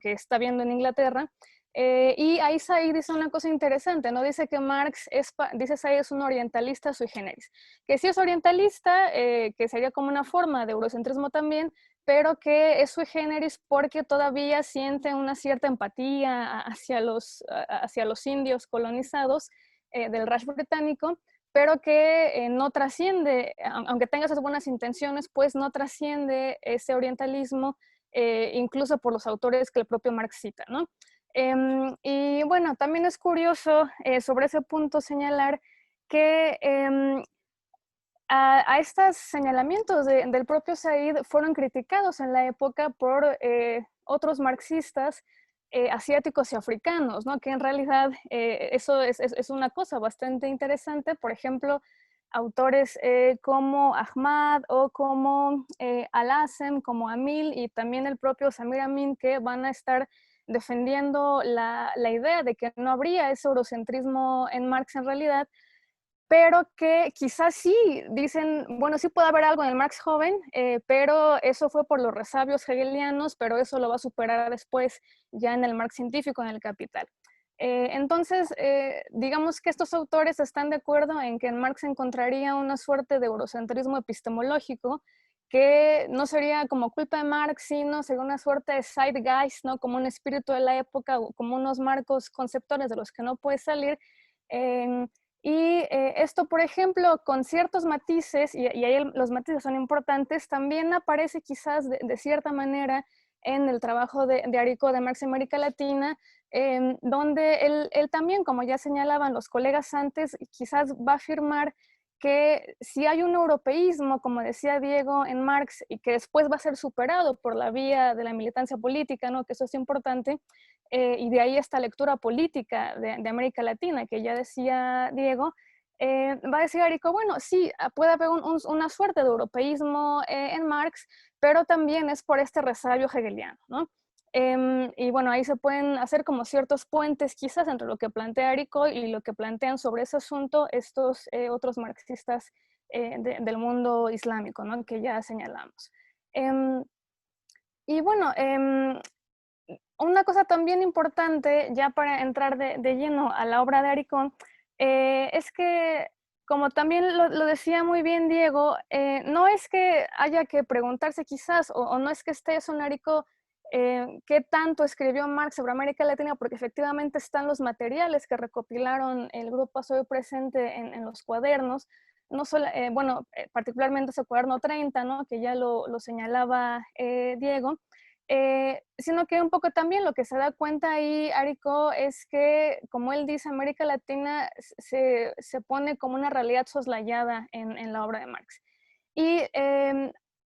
que está viendo en Inglaterra. Y ahí Said dice una cosa interesante, ¿no? Dice que Marx dice Said es un orientalista sui generis, que sí es orientalista, que sería como una forma de eurocentrismo también, pero que es sui generis porque todavía siente una cierta empatía hacia los indios colonizados del Raj británico, pero que no trasciende, aunque tenga esas buenas intenciones, pues no trasciende ese orientalismo, incluso por los autores que el propio Marx cita, ¿no? Y bueno, también es curioso sobre ese punto señalar que a estos señalamientos del propio Said fueron criticados en la época por otros marxistas asiáticos y africanos, ¿no? Que en realidad eso es una cosa bastante interesante. Por ejemplo, autores como Ahmad o como Al-Hassem, como Amil y también el propio Samir Amin, que van a estar defendiendo la idea de que no habría ese eurocentrismo en Marx en realidad, pero que quizás sí, dicen, bueno, sí puede haber algo en el Marx joven, pero eso fue por los resabios hegelianos, pero eso lo va a superar después ya en el Marx científico, en el Capital. Entonces, digamos que estos autores están de acuerdo en que en Marx encontraría una suerte de eurocentrismo epistemológico que no sería como culpa de Marx, sino sería una suerte de zeitgeist, ¿no? Como un espíritu de la época, como unos marcos conceptuales de los que no puede salir. Y esto, por ejemplo, con ciertos matices, y ahí los matices son importantes, también aparece quizás de cierta manera en el trabajo de Arico de Marx en América Latina, donde él también, como ya señalaban los colegas antes, quizás va a afirmar que si hay un europeísmo, como decía Diego en Marx, y que después va a ser superado por la vía de la militancia política, ¿no? Que eso es importante, y de ahí esta lectura política de América Latina, que ya decía Diego, va a decir Arico, bueno, sí, puede haber una suerte de europeísmo en Marx, pero también es por este resabio hegeliano, ¿no? Y bueno, ahí se pueden hacer como ciertos puentes quizás entre lo que plantea Arico y lo que plantean sobre ese asunto estos otros marxistas del mundo islámico, ¿no? Que ya señalamos. Y bueno, una cosa también importante, ya para entrar de lleno a la obra de Aricó, es que, como también lo decía muy bien Diego, no es que haya que preguntarse quizás, o no es que esté eso en Aricó, qué tanto escribió Marx sobre América Latina, porque efectivamente están los materiales que recopilaron el grupo Pasado y Presente en los cuadernos, no solo, bueno, particularmente ese cuaderno 30, ¿no? Que ya lo señalaba Diego, sino que un poco también lo que se da cuenta ahí Aricó es que, como él dice, América Latina se pone como una realidad soslayada en la obra de Marx. Y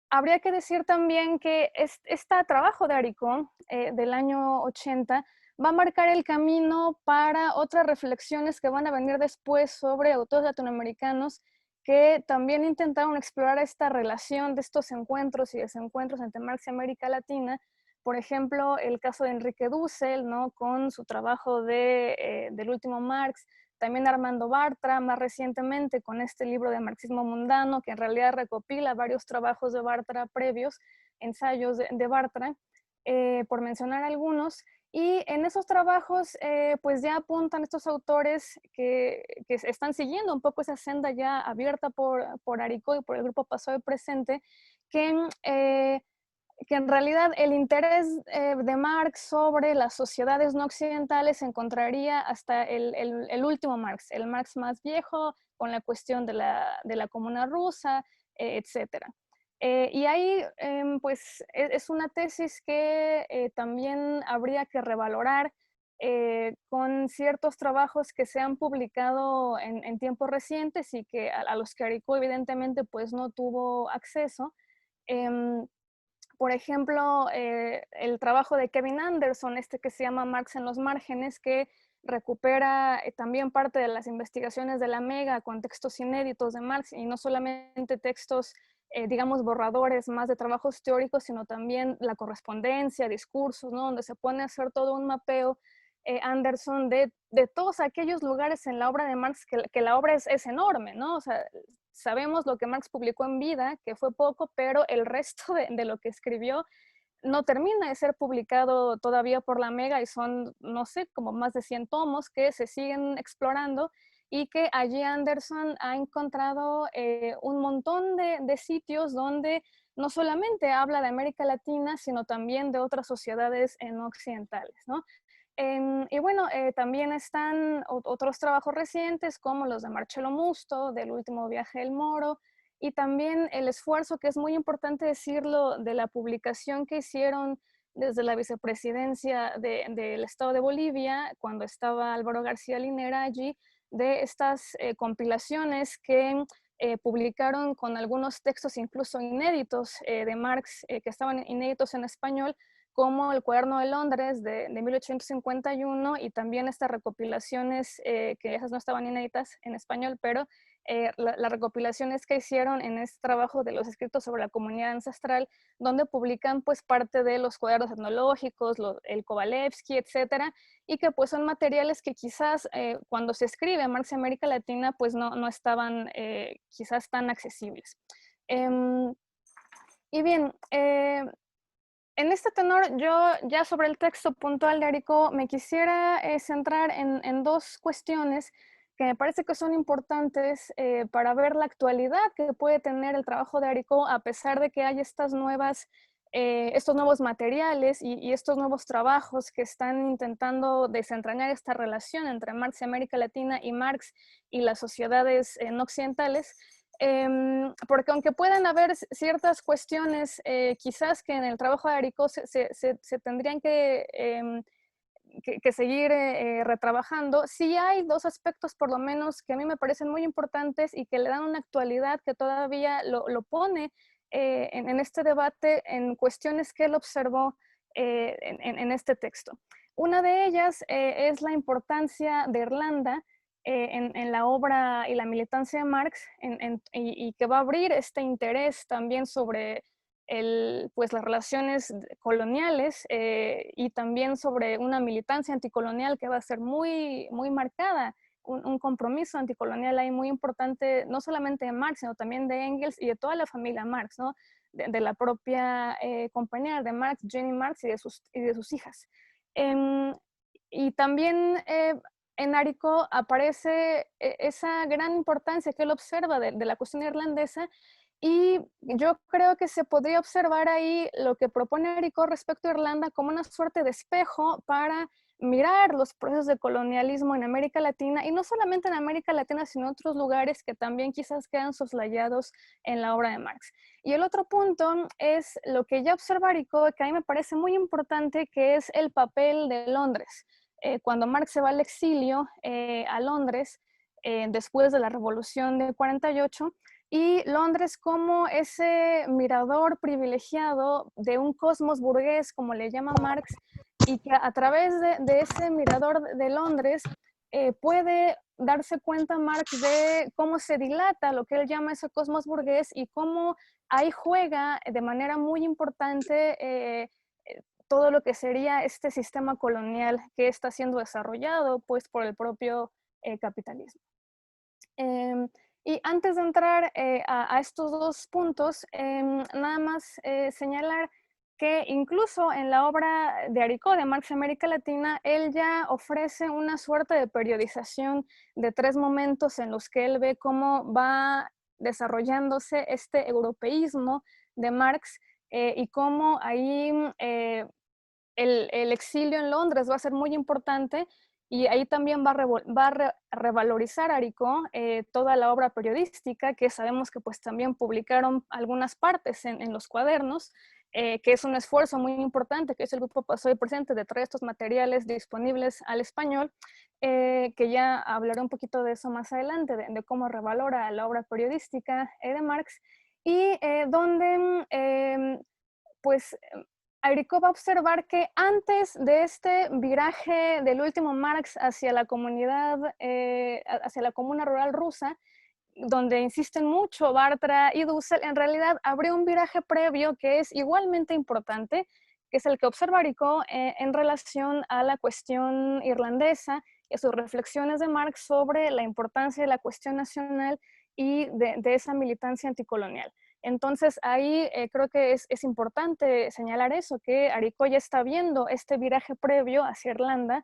habría que decir también que este trabajo de Aricó del año 80 va a marcar el camino para otras reflexiones que van a venir después sobre autores latinoamericanos que también intentaron explorar esta relación de estos encuentros y desencuentros entre Marx y América Latina. Por ejemplo, el caso de Enrique Dussel, ¿no? Con su trabajo del último Marx, también Armando Bartra, más recientemente con este libro de Marxismo Mundano, que en realidad recopila varios trabajos de Bartra previos, ensayos de Bartra, por mencionar algunos. Y en esos trabajos, pues ya apuntan estos autores que están siguiendo un poco esa senda ya abierta por Aricó y por el grupo Pasado y Presente, que en realidad el interés de Marx sobre las sociedades no occidentales se encontraría hasta el último Marx, el Marx más viejo, con la cuestión de la Comuna Rusa, etc. Y ahí, pues, es una tesis que también habría que revalorar con ciertos trabajos que se han publicado en tiempos recientes y que a los que Aricó evidentemente pues no tuvo acceso. Por ejemplo, el trabajo de Kevin Anderson, que se llama Marx en los márgenes, que recupera también parte de las investigaciones de la Mega con textos inéditos de Marx y no solamente textos, digamos, borradores más de trabajos teóricos, sino también la correspondencia, discursos, ¿no? Donde se pone a hacer todo un mapeo Anderson de todos aquellos lugares en la obra de Marx, que la obra es enorme, ¿no? O sea, sabemos lo que Marx publicó en vida, que fue poco, pero el resto de lo que escribió no termina de ser publicado todavía por la Mega y son, no sé, como más de 100 tomos que se siguen explorando y que allí Anderson ha encontrado un montón de sitios donde no solamente habla de América Latina, sino también de otras sociedades no occidentales, ¿no? Y bueno, también están otros trabajos recientes como los de Marcello Musto, del último viaje del Moro, y también el esfuerzo, que es muy importante decirlo, de la publicación que hicieron desde la vicepresidencia del Estado de Bolivia, cuando estaba Álvaro García Linera allí, de estas compilaciones que publicaron con algunos textos incluso inéditos de Marx, que estaban inéditos en español, como el Cuaderno de Londres de 1851 y también estas recopilaciones, que esas no estaban inéditas en español, pero las recopilaciones que hicieron en este trabajo de los escritos sobre la comunidad ancestral, donde publican pues parte de los cuadernos etnológicos, el Kovalevsky, etcétera, y que pues son materiales que quizás cuando se escribe Marx y América Latina pues no estaban quizás tan accesibles. Y bien, en este tenor, yo ya sobre el texto puntual de Aricó me quisiera centrar en dos cuestiones que me parece que son importantes para ver la actualidad que puede tener el trabajo de Aricó, a pesar de que hay estos nuevos materiales y estos nuevos trabajos que están intentando desentrañar esta relación entre Marx y América Latina y Marx y las sociedades no occidentales. Porque aunque puedan haber ciertas cuestiones, quizás que en el trabajo de Aricó se tendrían que seguir retrabajando, sí hay dos aspectos por lo menos que a mí me parecen muy importantes y que le dan una actualidad que todavía lo pone en este debate en cuestiones que él observó en este texto. Una de ellas es la importancia de Irlanda en la obra y la militancia de Marx y que va a abrir este interés también sobre pues las relaciones coloniales y también sobre una militancia anticolonial que va a ser muy, muy marcada un compromiso anticolonial ahí muy importante, no solamente de Marx, sino también de Engels y de toda la familia Marx, ¿no? De la propia compañera de Marx, Jenny Marx, y de sus hijas. Y también en Aricó aparece esa gran importancia que él observa de la cuestión irlandesa, y yo creo que se podría observar ahí lo que propone Aricó respecto a Irlanda como una suerte de espejo para mirar los procesos de colonialismo en América Latina, y no solamente en América Latina, sino en otros lugares que también quizás quedan soslayados en la obra de Marx. Y el otro punto es lo que ya observa Aricó, que a mí me parece muy importante, que es el papel de Londres. Cuando Marx se va al exilio a Londres, después de la Revolución de 48, y Londres como ese mirador privilegiado de un cosmos burgués, como le llama Marx, y que a través de ese mirador de Londres puede darse cuenta Marx de cómo se dilata lo que él llama ese cosmos burgués, y cómo ahí juega de manera muy importante todo lo que sería este sistema colonial que está siendo desarrollado pues, por el propio capitalismo. Y antes de entrar a estos dos puntos, nada más señalar que incluso en la obra de Aricó, de Marx América Latina, él ya ofrece una suerte de periodización de tres momentos en los que él ve cómo va desarrollándose este europeísmo de Marx y cómo ahí el exilio en Londres va a ser muy importante, y ahí también va a revalorizar Aricó toda la obra periodística, que sabemos que pues también publicaron algunas partes en los cuadernos, que es un esfuerzo muy importante que es el Grupo Pasó y Presente de traer estos materiales disponibles al español, que ya hablaré un poquito de eso más adelante, de cómo revalora la obra periodística de Marx, y donde pues Aricó va a observar que antes de este viraje del último Marx hacia la comunidad, hacia la comuna rural rusa, donde insisten mucho Bartra y Dussel, en realidad habría un viraje previo que es igualmente importante, que es el que observa Aricó en relación a la cuestión irlandesa y a sus reflexiones de Marx sobre la importancia de la cuestión nacional y de esa militancia anticolonial. Entonces ahí creo que es importante señalar eso, que Aricó ya está viendo este viraje previo hacia Irlanda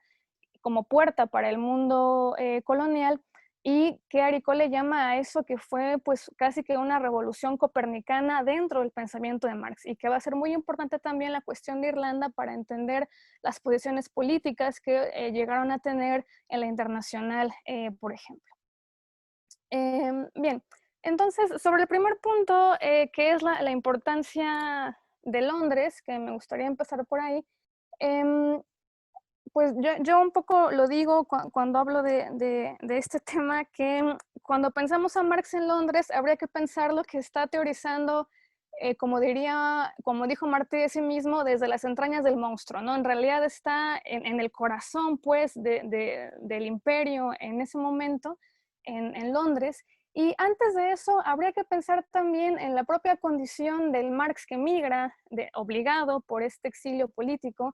como puerta para el mundo colonial, y que Aricó le llama a eso que fue pues casi que una revolución copernicana dentro del pensamiento de Marx, y que va a ser muy importante también la cuestión de Irlanda para entender las posiciones políticas que llegaron a tener en la internacional, por ejemplo. Bien, entonces sobre el primer punto, que es la importancia de Londres, que me gustaría empezar por ahí, pues yo un poco lo digo cuando hablo de este tema, que cuando pensamos a Marx en Londres, habría que pensar lo que está teorizando, como dijo Martí de sí mismo, desde las entrañas del monstruo, ¿no? En realidad está en el corazón, pues, del imperio en ese momento, en Londres. Y antes de eso, habría que pensar también en la propia condición del Marx que migra, obligado por este exilio político,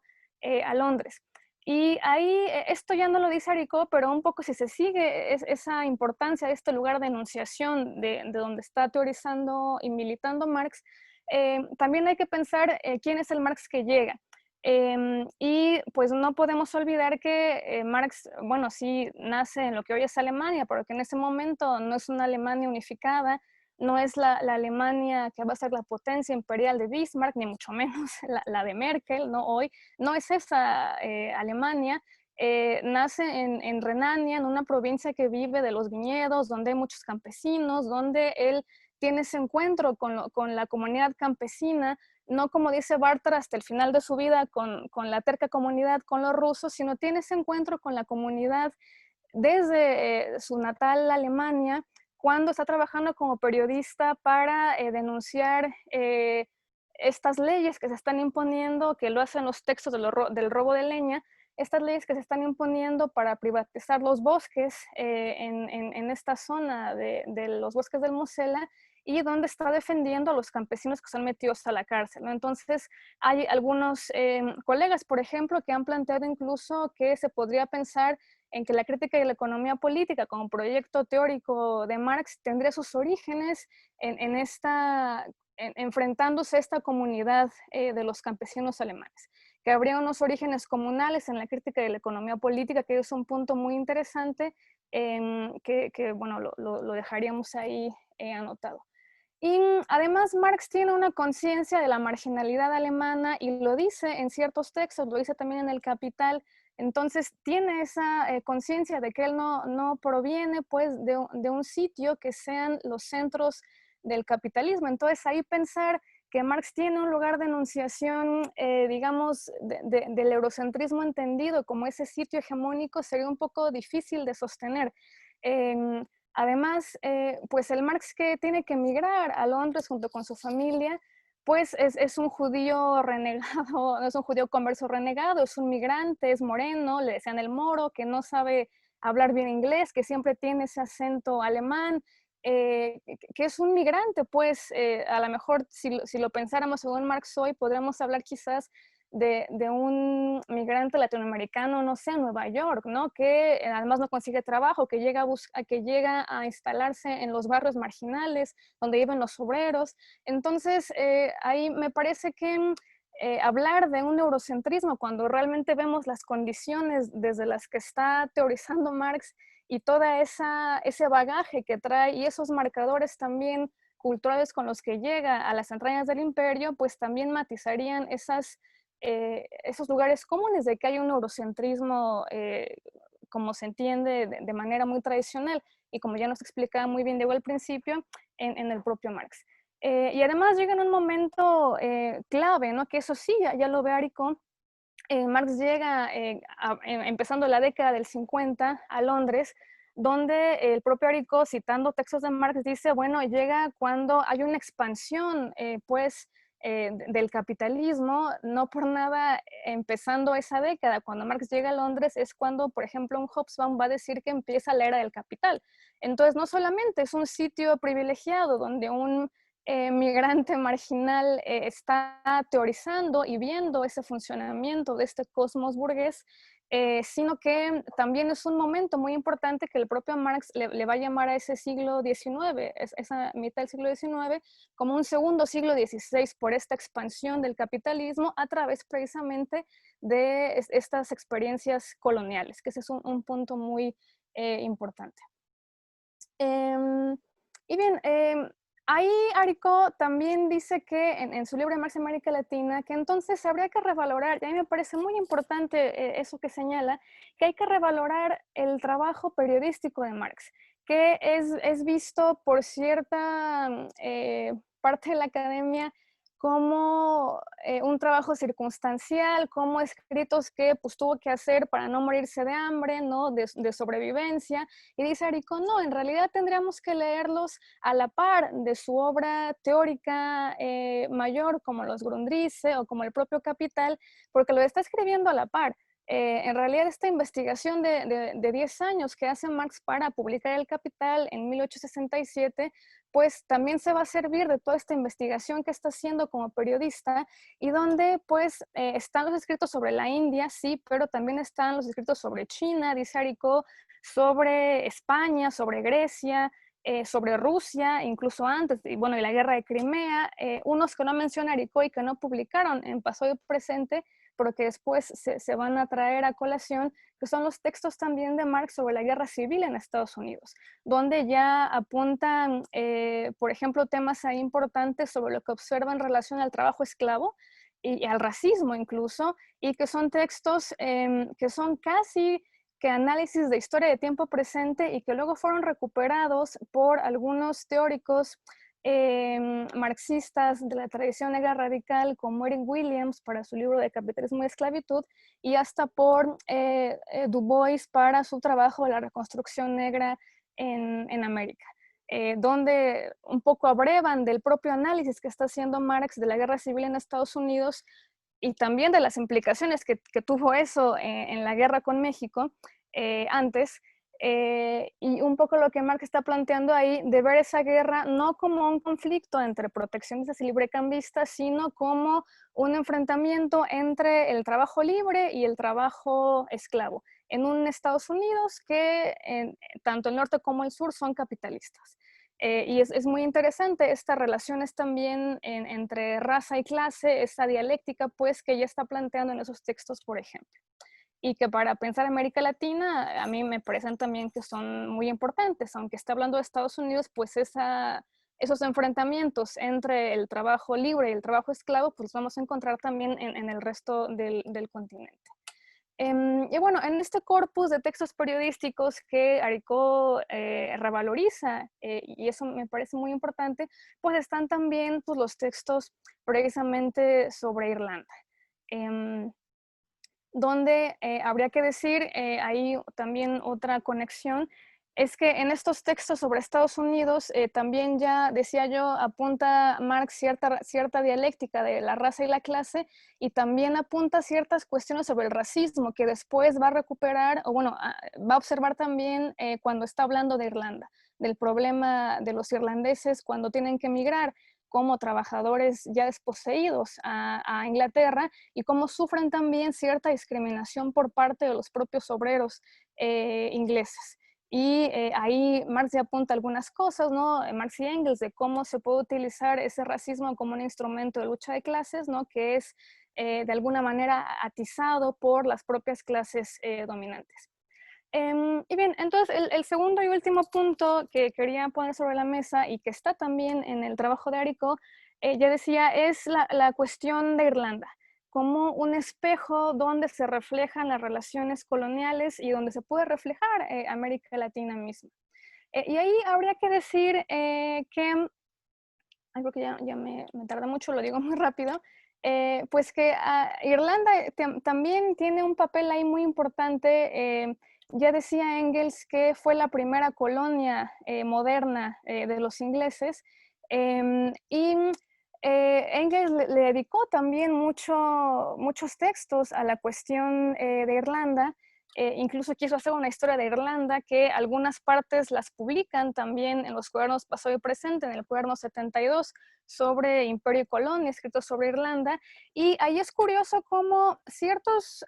a Londres. Y ahí, esto ya no lo dice Aricó, pero un poco si se sigue esa importancia de este lugar de enunciación de donde está teorizando y militando Marx, también hay que pensar quién es el Marx que llega. Y pues no podemos olvidar que Marx, bueno, sí nace en lo que hoy es Alemania, pero que en ese momento no es una Alemania unificada, no es la Alemania que va a ser la potencia imperial de Bismarck, ni mucho menos la de Merkel, ¿no? Hoy no es esa Alemania. Nace en Renania, en una provincia que vive de los viñedos, donde hay muchos campesinos, donde él tiene ese encuentro con la comunidad campesina, no como dice Bartra hasta el final de su vida con la terca comunidad, con los rusos, sino tiene ese encuentro con la comunidad desde su natal Alemania, cuando está trabajando como periodista para denunciar estas leyes que se están imponiendo, que lo hacen los textos del robo de leña, estas leyes que se están imponiendo para privatizar los bosques en esta zona de los bosques del Mosela, y donde está defendiendo a los campesinos que son metidos a la cárcel, ¿no? Entonces hay algunos colegas, por ejemplo, que han planteado incluso que se podría pensar en que la crítica de la economía política como proyecto teórico de Marx tendría sus orígenes enfrentándose a esta comunidad de los campesinos alemanes, que habría unos orígenes comunales en la crítica de la economía política, que es un punto muy interesante, bueno, lo dejaríamos ahí anotado. Y además Marx tiene una conciencia de la marginalidad alemana y lo dice en ciertos textos, lo dice también en El Capital. Entonces tiene esa conciencia de que él no proviene pues de un sitio que sean los centros del capitalismo. Entonces ahí pensar que Marx tiene un lugar de enunciación, digamos, del eurocentrismo entendido como ese sitio hegemónico sería un poco difícil de sostener. Además, pues el Marx que tiene que emigrar a Londres junto con su familia, pues es un judío renegado, no es un judío converso renegado, es un migrante, es moreno, le decían el moro, que no sabe hablar bien inglés, que siempre tiene ese acento alemán, que es un migrante, pues a lo mejor si lo pensáramos según Marx hoy, podríamos hablar quizás de un migrante latinoamericano, no sé, en Nueva York, ¿no? Que además no consigue trabajo, que llega a instalarse en los barrios marginales, donde viven los obreros. Entonces, ahí me parece que hablar de un eurocentrismo, cuando realmente vemos las condiciones desde las que está teorizando Marx y toda ese bagaje que trae y esos marcadores también culturales con los que llega a las entrañas del imperio, pues también matizarían esos lugares comunes de que hay un eurocentrismo como se entiende de manera muy tradicional y como ya nos explicaba muy bien Diego al principio, en el propio Marx. Y además llega en un momento clave, ¿no? Que eso sí, ya lo ve Arico. Marx llega empezando la década del 50 a Londres, donde el propio Arico, citando textos de Marx, dice, bueno, llega cuando hay una expansión, del capitalismo, no por nada empezando esa década, cuando Marx llega a Londres, es cuando, por ejemplo, un Hobsbawm va a decir que empieza la era del capital. Entonces, no solamente es un sitio privilegiado donde un migrante marginal está teorizando y viendo ese funcionamiento de este cosmos burgués, sino que también es un momento muy importante que el propio Marx le va a llamar a ese siglo XIX, esa mitad del siglo XIX, como un segundo siglo XVI por esta expansión del capitalismo a través precisamente de estas experiencias coloniales, que ese es un punto muy importante. Y bien, ahí Arico también dice que en su libro de Marx en América Latina, que entonces habría que revalorar, y a mí me parece muy importante eso que señala, que hay que revalorar el trabajo periodístico de Marx, que es visto por cierta parte de la academia como un trabajo circunstancial, como escritos que pues, tuvo que hacer para no morirse de hambre, ¿no? de sobrevivencia. Y dice Arico, no, en realidad tendríamos que leerlos a la par de su obra teórica mayor, como los Grundrisse o como el propio Capital, porque lo está escribiendo a la par. En realidad esta investigación de 10 años que hace Marx para publicar El Capital en 1867, pues también se va a servir de toda esta investigación que está haciendo como periodista y donde pues están los escritos sobre la India, sí, pero también están los escritos sobre China, dice Arico, sobre España, sobre Grecia, sobre Rusia, incluso antes, y bueno, y la guerra de Crimea, unos que no menciona Arico y que no publicaron en pasado y presente, pero que después se van a traer a colación, que son los textos también de Marx sobre la guerra civil en Estados Unidos, donde ya apuntan, por ejemplo, temas ahí importantes sobre lo que observa en relación al trabajo esclavo y al racismo incluso, y que son textos que son casi que análisis de historia de tiempo presente y que luego fueron recuperados por algunos teóricos marxistas de la tradición negra radical como Eric Williams para su libro de Capitalismo y Esclavitud y hasta por Du Bois para su trabajo de la reconstrucción negra en América, donde un poco abrevan del propio análisis que está haciendo Marx de la guerra civil en Estados Unidos y también de las implicaciones que tuvo eso en la guerra con México antes, y un poco lo que Marx está planteando ahí, de ver esa guerra no como un conflicto entre proteccionistas y librecambistas, sino como un enfrentamiento entre el trabajo libre y el trabajo esclavo, en un Estados Unidos que tanto el norte como el sur son capitalistas. Y es muy interesante estas relaciones también entre raza y clase, esta dialéctica pues que ella está planteando en esos textos, por ejemplo. Y que para pensar América Latina, a mí me parecen también que son muy importantes, aunque está hablando de Estados Unidos, pues esos enfrentamientos entre el trabajo libre y el trabajo esclavo, pues los vamos a encontrar también en el resto del continente. Y bueno, en este corpus de textos periodísticos que Aricó revaloriza, y eso me parece muy importante, pues están también pues, los textos precisamente sobre Irlanda. Donde habría que decir, ahí también otra conexión, es que en estos textos sobre Estados Unidos también ya, decía yo, apunta Marx cierta dialéctica de la raza y la clase, y también apunta ciertas cuestiones sobre el racismo que después va a recuperar, o bueno, va a observar también cuando está hablando de Irlanda, del problema de los irlandeses cuando tienen que emigrar como trabajadores ya desposeídos a Inglaterra, y cómo sufren también cierta discriminación por parte de los propios obreros ingleses. Y ahí Marx ya apunta algunas cosas, ¿no? Marx y Engels, de cómo se puede utilizar ese racismo como un instrumento de lucha de clases, ¿no? Que es de alguna manera atizado por las propias clases dominantes. Y bien, entonces el segundo y último punto que quería poner sobre la mesa y que está también en el trabajo de Aricó, ya decía, es la cuestión de Irlanda como un espejo donde se reflejan las relaciones coloniales y donde se puede reflejar América Latina misma. Y ahí habría que decir que, creo que ya me tarda mucho, lo digo muy rápido, pues que Irlanda también tiene un papel ahí muy importante. Ya decía Engels que fue la primera colonia moderna de los ingleses, y Engels le dedicó también muchos textos a la cuestión de Irlanda. Incluso quiso hacer una historia de Irlanda que algunas partes las publican también en los cuadernos Pasado y Presente, en el cuaderno 72 sobre Imperio y Colonia, escrito sobre Irlanda. Y ahí es curioso cómo ciertos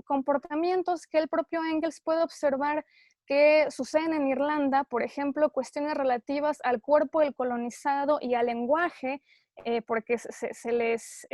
comportamientos que el propio Engels puede observar que suceden en Irlanda, por ejemplo, cuestiones relativas al cuerpo del colonizado y al lenguaje, porque se les,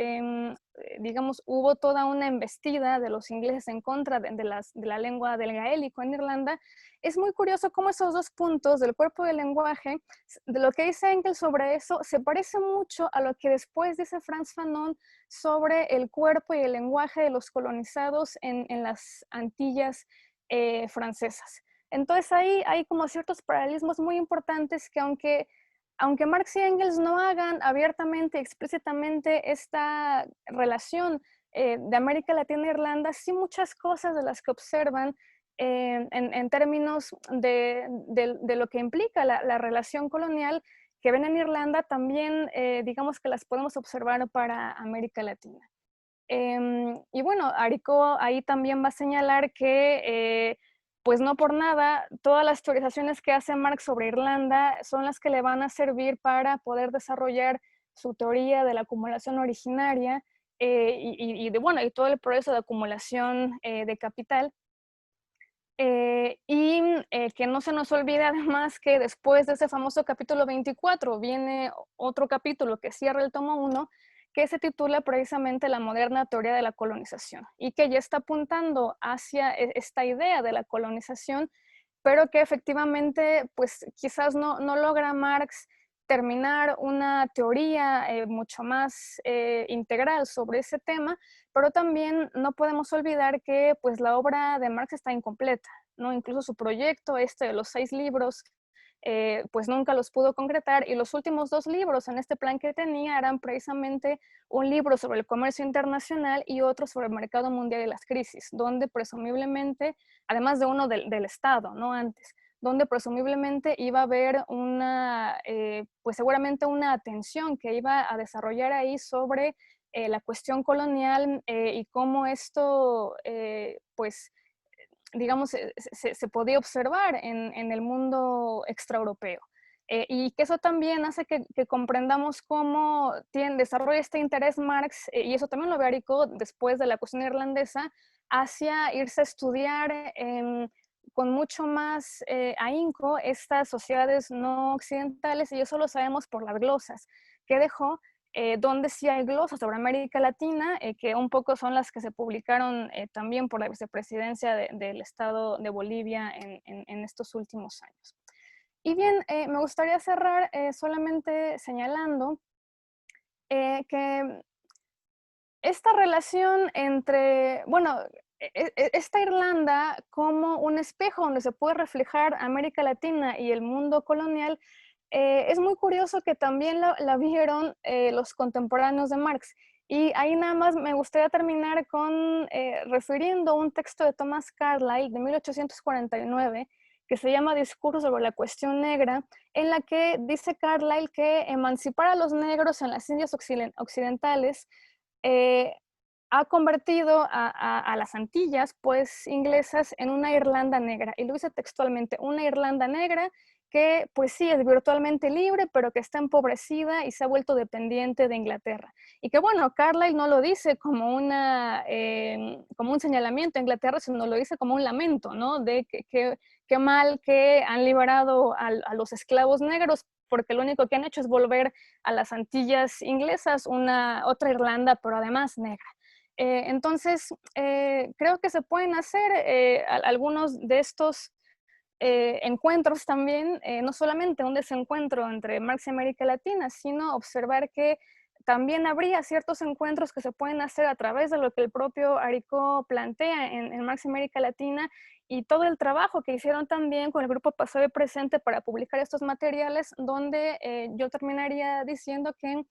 digamos, hubo toda una embestida de los ingleses en contra de la lengua del gaélico en Irlanda. Es muy curioso cómo esos dos puntos del cuerpo y del lenguaje, de lo que dice Engels sobre eso, se parece mucho a lo que después dice Frantz Fanon sobre el cuerpo y el lenguaje de los colonizados en las Antillas francesas. Entonces ahí hay como ciertos paralelismos muy importantes que aunque Marx y Engels no hagan abiertamente, explícitamente esta relación de América Latina e Irlanda, sí muchas cosas de las que observan en términos de lo que implica la relación colonial que ven en Irlanda, también digamos que las podemos observar para América Latina. Y bueno, Aricó ahí también va a señalar que pues no por nada, todas las teorizaciones que hace Marx sobre Irlanda son las que le van a servir para poder desarrollar su teoría de la acumulación originaria y todo el proceso de acumulación de capital. Que no se nos olvide además que después de ese famoso capítulo 24 viene otro capítulo que cierra el tomo 1, que se titula precisamente La moderna teoría de la colonización, y que ya está apuntando hacia esta idea de la colonización, pero que efectivamente pues quizás no logra Marx terminar una teoría mucho más integral sobre ese tema, pero también no podemos olvidar que pues la obra de Marx está incompleta, ¿no? Incluso su proyecto de los 6 libros pues nunca los pudo concretar, y los últimos 2 libros en este plan que tenía eran precisamente un libro sobre el comercio internacional y otro sobre el mercado mundial y las crisis, donde presumiblemente, además de uno del Estado, ¿no? Antes, donde presumiblemente iba a haber pues seguramente una atención que iba a desarrollar ahí sobre la cuestión colonial y cómo esto, pues, digamos, se podía observar en el mundo extraeuropeo. y que eso también hace que comprendamos cómo desarrolla este interés Marx, y eso también lo ve Aricó después de la cuestión irlandesa, hacia irse a estudiar con mucho más ahínco estas sociedades no occidentales, y eso lo sabemos por las glosas que dejó, donde sí hay glosas sobre América Latina, que un poco son las que se publicaron también por la vicepresidencia del Estado de Bolivia en estos últimos años. Y bien, me gustaría cerrar solamente señalando que esta relación entre, bueno, esta Irlanda como un espejo donde se puede reflejar América Latina y el mundo colonial, es muy curioso que también la vieron los contemporáneos de Marx. Y ahí nada más me gustaría terminar con refiriendo un texto de Thomas Carlyle de 1849 que se llama Discurso sobre la cuestión negra, en la que dice Carlyle que emancipar a los negros en las Indias occidentales ha convertido a las Antillas, pues, inglesas en una Irlanda negra. Y lo dice textualmente, una Irlanda negra que, pues sí, es virtualmente libre, pero que está empobrecida y se ha vuelto dependiente de Inglaterra. Y que, bueno, Carlyle no lo dice como, como un señalamiento a Inglaterra, sino lo dice como un lamento, ¿no? De qué mal que han liberado a los esclavos negros, porque lo único que han hecho es volver a las Antillas inglesas otra Irlanda, pero además negra. Entonces, creo que se pueden hacer algunos de estos encuentros también, no solamente un desencuentro entre Marx y América Latina, sino observar que también habría ciertos encuentros que se pueden hacer a través de lo que el propio Aricó plantea en Marx y América Latina, y todo el trabajo que hicieron también con el grupo Pasado y Presente para publicar estos materiales, donde yo terminaría diciendo que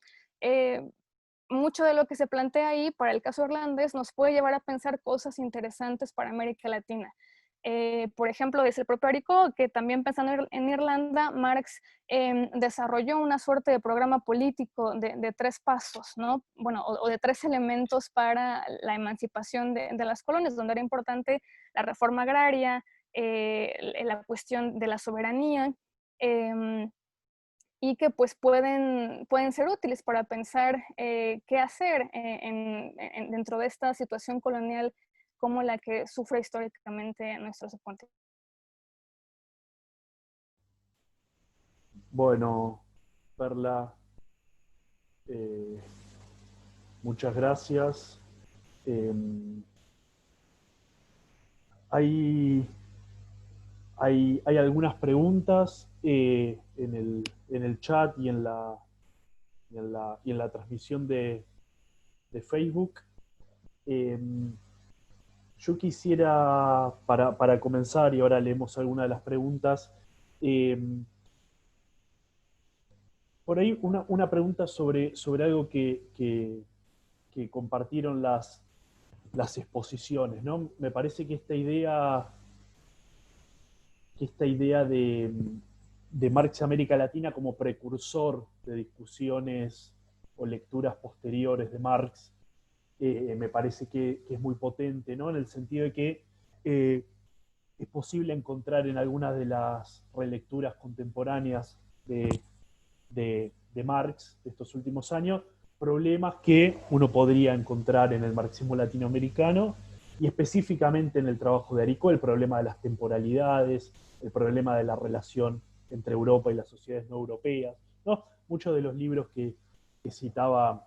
mucho de lo que se plantea ahí para el caso irlandés nos puede llevar a pensar cosas interesantes para América Latina. Por ejemplo, dice el propio Aricó que también pensando en Irlanda, Marx desarrolló una suerte de programa político de 3 pasos, ¿no? Bueno, o de 3 elementos para la emancipación de las colonias, donde era importante la reforma agraria, la cuestión de la soberanía, y que pues pueden ser útiles para pensar qué hacer dentro de esta situación colonial como la que sufre históricamente nuestro subcontinente. Bueno, Perla, eh, muchas gracias. Eh, hay, hay algunas preguntas en el chat y en la transmisión de Facebook. Eh, yo quisiera, para comenzar, y ahora leemos algunas de las preguntas, por ahí una pregunta sobre algo que compartieron las exposiciones, ¿no? Me parece que esta idea de Marx América Latina como precursor de discusiones o lecturas posteriores de Marx, me parece que es muy potente, ¿no? En el sentido de que es posible encontrar en algunas de las relecturas contemporáneas de Marx de estos últimos años, problemas que uno podría encontrar en el marxismo latinoamericano y específicamente en el trabajo de Aricó, el problema de las temporalidades, el problema de la relación entre Europa y las sociedades no europeas, ¿no? Muchos de los libros que citaba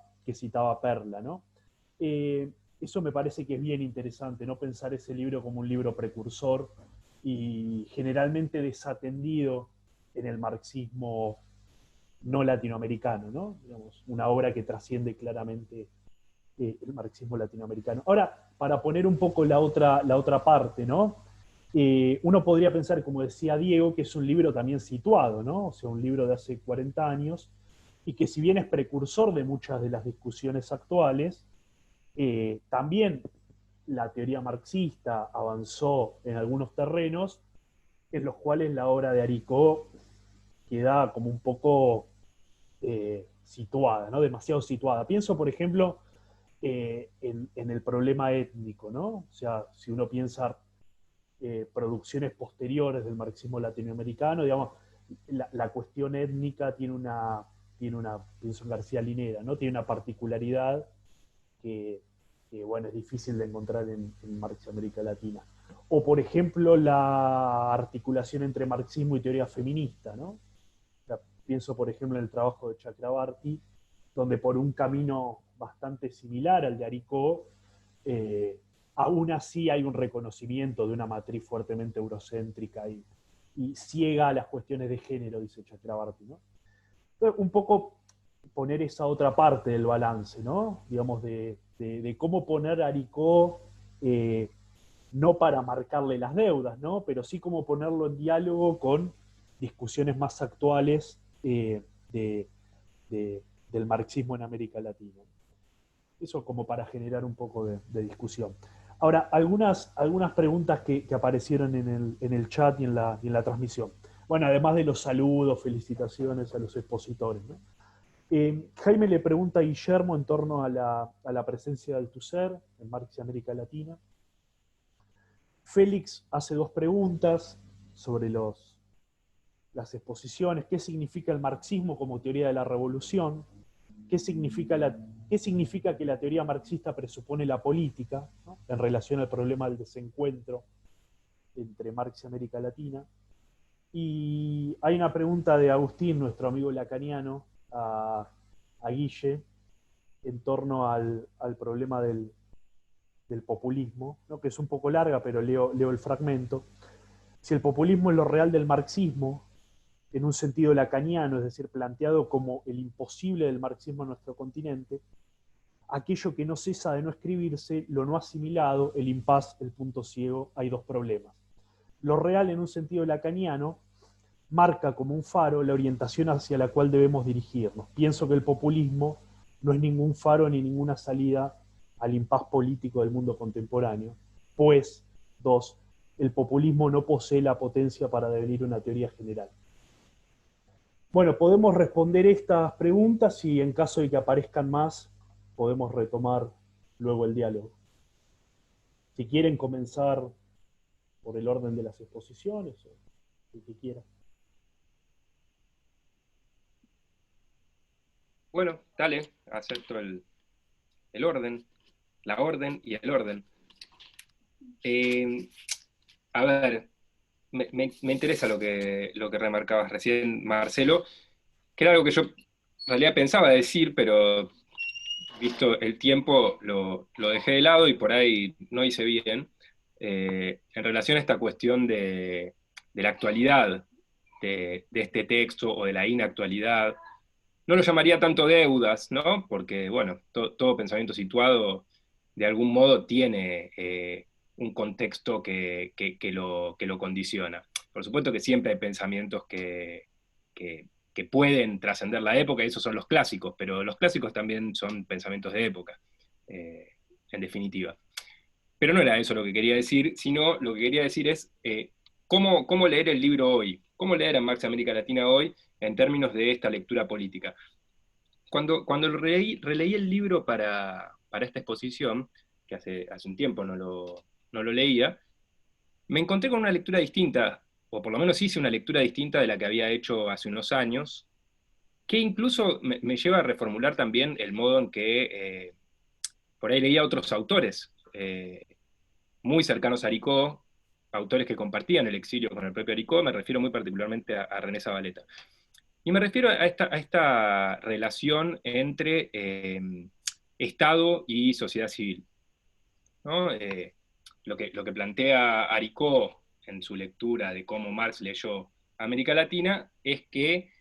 Perla, ¿no? Eso me parece que es bien interesante, no pensar ese libro como un libro precursor y generalmente desatendido en el marxismo no latinoamericano, ¿no? Digamos, una obra que trasciende claramente el marxismo latinoamericano. Ahora, para poner un poco la otra parte, ¿no? Uno podría pensar, como decía Diego, que es un libro también situado, ¿no? O sea, un libro de hace 40 años, y que si bien es precursor de muchas de las discusiones actuales, también la teoría marxista avanzó en algunos terrenos en los cuales la obra de Aricó queda como un poco situada, ¿no? Demasiado situada. Pienso, por ejemplo, en el problema étnico, ¿no? O sea, si uno piensa producciones posteriores del marxismo latinoamericano, digamos, la cuestión étnica pienso en García Linera, ¿no? Tiene una particularidad que, bueno, es difícil de encontrar en Marx y América Latina. O, por ejemplo, la articulación entre marxismo y teoría feminista, ¿no? O sea, pienso, por ejemplo, en el trabajo de Chakrabarty, donde por un camino bastante similar al de Aricó, aún así hay un reconocimiento de una matriz fuertemente eurocéntrica y ciega a las cuestiones de género, dice Chakrabarty, ¿no? Entonces, un poco poner esa otra parte del balance, ¿no? Digamos, de cómo poner a Aricó, no para marcarle las deudas, ¿no? Pero sí como ponerlo en diálogo con discusiones más actuales de, del marxismo en América Latina. Eso como para generar un poco de discusión. Ahora, algunas preguntas que aparecieron en el chat y en la transmisión. Bueno, además de los saludos, felicitaciones a los expositores, ¿no? Jaime le pregunta a Guillermo en torno a la presencia del Althusser en Marx y América Latina. Félix hace dos preguntas sobre las exposiciones. ¿Qué significa el marxismo como teoría de la revolución? ¿Qué significa que la teoría marxista presupone la política, ¿no? En relación al problema del desencuentro entre Marx y América Latina? Y hay una pregunta de Agustín, nuestro amigo lacaniano, a Guille, en torno al problema del populismo, ¿no? Que es un poco larga, pero leo el fragmento. Si el populismo es lo real del marxismo, en un sentido lacaniano, es decir, planteado como el imposible del marxismo en nuestro continente, aquello que no cesa de no escribirse, lo no asimilado, el impas, el punto ciego, hay dos problemas. Lo real en un sentido lacaniano marca como un faro la orientación hacia la cual debemos dirigirnos. Pienso que el populismo no es ningún faro ni ninguna salida al impas político del mundo contemporáneo, pues, dos, el populismo no posee la potencia para devenir una teoría general. Bueno, podemos responder estas preguntas y en caso de que aparezcan más, podemos retomar luego el diálogo. Si quieren comenzar por el orden de las exposiciones, o el que quiera. Bueno, dale, acepto el orden, la orden y el orden. A ver, me interesa lo que remarcabas recién, Marcelo, que era algo que yo en realidad pensaba decir, pero visto el tiempo lo dejé de lado y por ahí no hice bien, en relación a esta cuestión de la actualidad de este texto o de la inactualidad. No lo llamaría tanto deudas, ¿no? Porque, bueno, todo pensamiento situado de algún modo tiene un contexto que lo condiciona. Por supuesto que siempre hay pensamientos que pueden trascender la época, y esos son los clásicos, pero los clásicos también son pensamientos de época, en definitiva. Pero no era eso lo que quería decir, sino lo que quería decir es cómo leer el libro hoy, cómo leer a Marx América Latina hoy en términos de esta lectura política. Cuando releí el libro para esta exposición, que hace un tiempo no lo leía, me encontré con una lectura distinta, o por lo menos hice una lectura distinta de la que había hecho hace unos años, que incluso me lleva a reformular también el modo en que por ahí leía a otros autores muy cercanos a Aricó, autores que compartían el exilio con el propio Aricó. Me refiero muy particularmente a René Zavaleta. Y me refiero a esta relación entre Estado y sociedad civil, ¿no? Lo que plantea Aricó en su lectura de cómo Marx leyó América Latina es que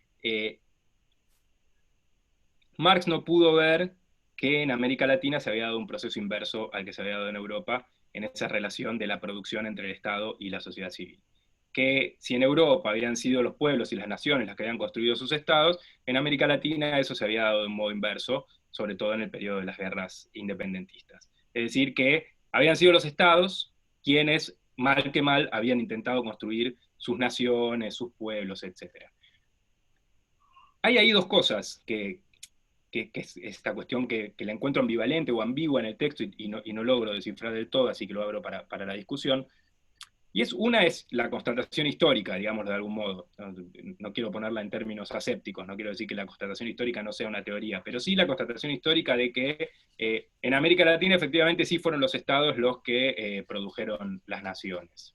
Marx no pudo ver que en América Latina se había dado un proceso inverso al que se había dado en Europa, en esa relación de la producción entre el Estado y la sociedad civil. Que si en Europa habían sido los pueblos y las naciones las que habían construido sus estados, en América Latina eso se había dado de un modo inverso, sobre todo en el periodo de las guerras independentistas. Es decir, que habían sido los estados quienes, mal que mal, habían intentado construir sus naciones, sus pueblos, etc. Hay ahí dos cosas que es esta cuestión que la encuentro ambivalente o ambigua en el texto y no logro descifrar del todo, así que lo abro para la discusión. Una es la constatación histórica, digamos, de algún modo. No quiero ponerla en términos asépticos, no quiero decir que la constatación histórica no sea una teoría, pero sí la constatación histórica de que en América Latina efectivamente sí fueron los estados los que produjeron las naciones.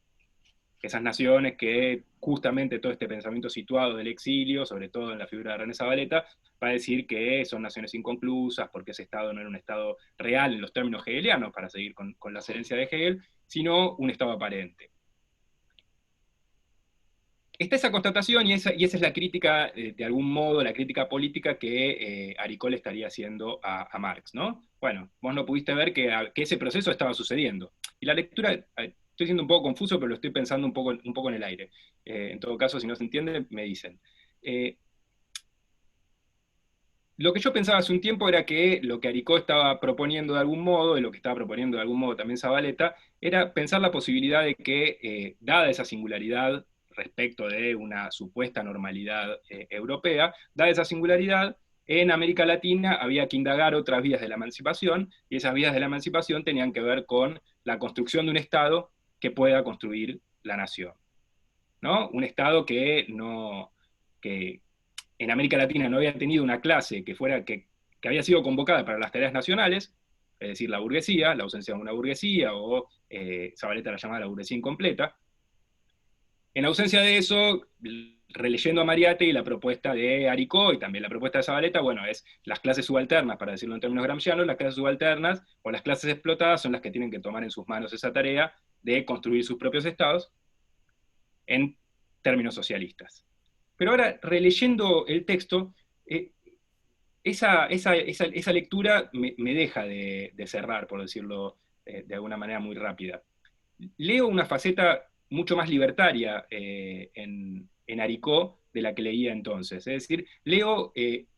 Esas naciones que justamente todo este pensamiento situado del exilio, sobre todo en la figura de René Zavaleta, va a decir que son naciones inconclusas, porque ese estado no era un estado real en los términos hegelianos, para seguir con la herencia de Hegel, sino un estado aparente. Está esa constatación y esa es la crítica, de algún modo, la crítica política que Aricó le estaría haciendo a Marx, ¿no? Bueno, vos no pudiste ver que ese proceso estaba sucediendo. Y la lectura, estoy siendo un poco confuso, pero lo estoy pensando un poco en el aire. En todo caso, si no se entiende, me dicen. Lo que yo pensaba hace un tiempo era que lo que Aricó estaba proponiendo de algún modo, y lo que estaba proponiendo de algún modo también Zavaleta, era pensar la posibilidad de que, dada esa singularidad respecto de una supuesta normalidad europea, dada esa singularidad, en América Latina había que indagar otras vías de la emancipación, y esas vías de la emancipación tenían que ver con la construcción de un Estado que pueda construir la nación, ¿no? Un Estado que no... Que, en América Latina no había tenido una clase que había sido convocada para las tareas nacionales, es decir, la burguesía, la ausencia de una burguesía, o Zavaleta la llamaba la burguesía incompleta. En ausencia de eso, releyendo a Mariátegui la propuesta de Aricó y también la propuesta de Zavaleta, bueno, es las clases subalternas, para decirlo en términos gramscianos, las clases subalternas o las clases explotadas son las que tienen que tomar en sus manos esa tarea de construir sus propios estados en términos socialistas. Pero ahora, releyendo el texto, esa lectura me deja de cerrar, por decirlo de alguna manera muy rápida. Leo una faceta mucho más libertaria en Aricó de la que leía entonces. Es decir, leo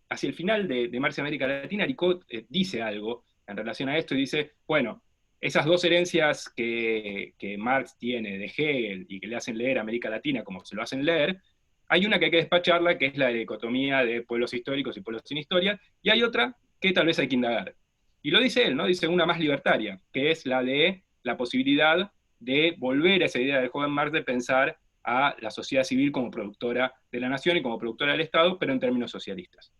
hacia el final de Marx y América Latina, Aricó dice algo en relación a esto y dice, bueno, esas dos herencias que Marx tiene de Hegel y que le hacen leer a América Latina como se lo hacen leer, hay una que hay que despacharla, que es la dicotomía de pueblos históricos y pueblos sin historia, y hay otra que tal vez hay que indagar. Y lo dice él, ¿no? Dice una más libertaria, que es la de la posibilidad de volver a esa idea del joven Marx de pensar a la sociedad civil como productora de la nación y como productora del Estado, pero en términos socialistas.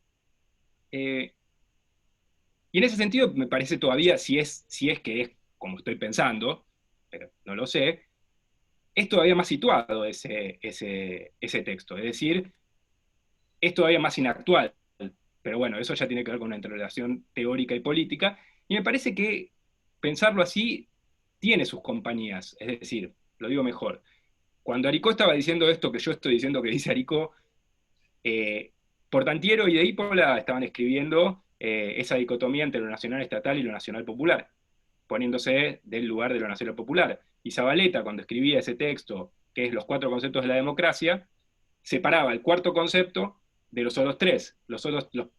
Y en ese sentido me parece todavía, si es que es como estoy pensando, pero no lo sé, es todavía más situado ese texto, es decir, es todavía más inactual, pero bueno, eso ya tiene que ver con una interrelación teórica y política, y me parece que pensarlo así tiene sus compañías, es decir, lo digo mejor, cuando Aricó estaba diciendo esto que yo estoy diciendo que dice Aricó, Portantiero y de Ípola estaban escribiendo esa dicotomía entre lo nacional estatal y lo nacional popular, poniéndose del lugar de lo nacional popular. Y Zavaleta, cuando escribía ese texto, que es los 4 conceptos de la democracia, separaba el cuarto concepto de los otros 3. Los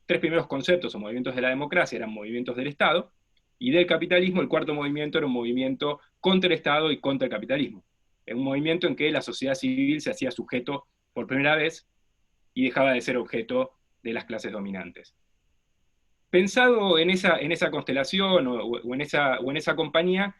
3 primeros conceptos o movimientos de la democracia eran movimientos del Estado, y del capitalismo el cuarto movimiento era un movimiento contra el Estado y contra el capitalismo. Era un movimiento en que la sociedad civil se hacía sujeto por primera vez y dejaba de ser objeto de las clases dominantes. Pensado en esa constelación o en esa compañía,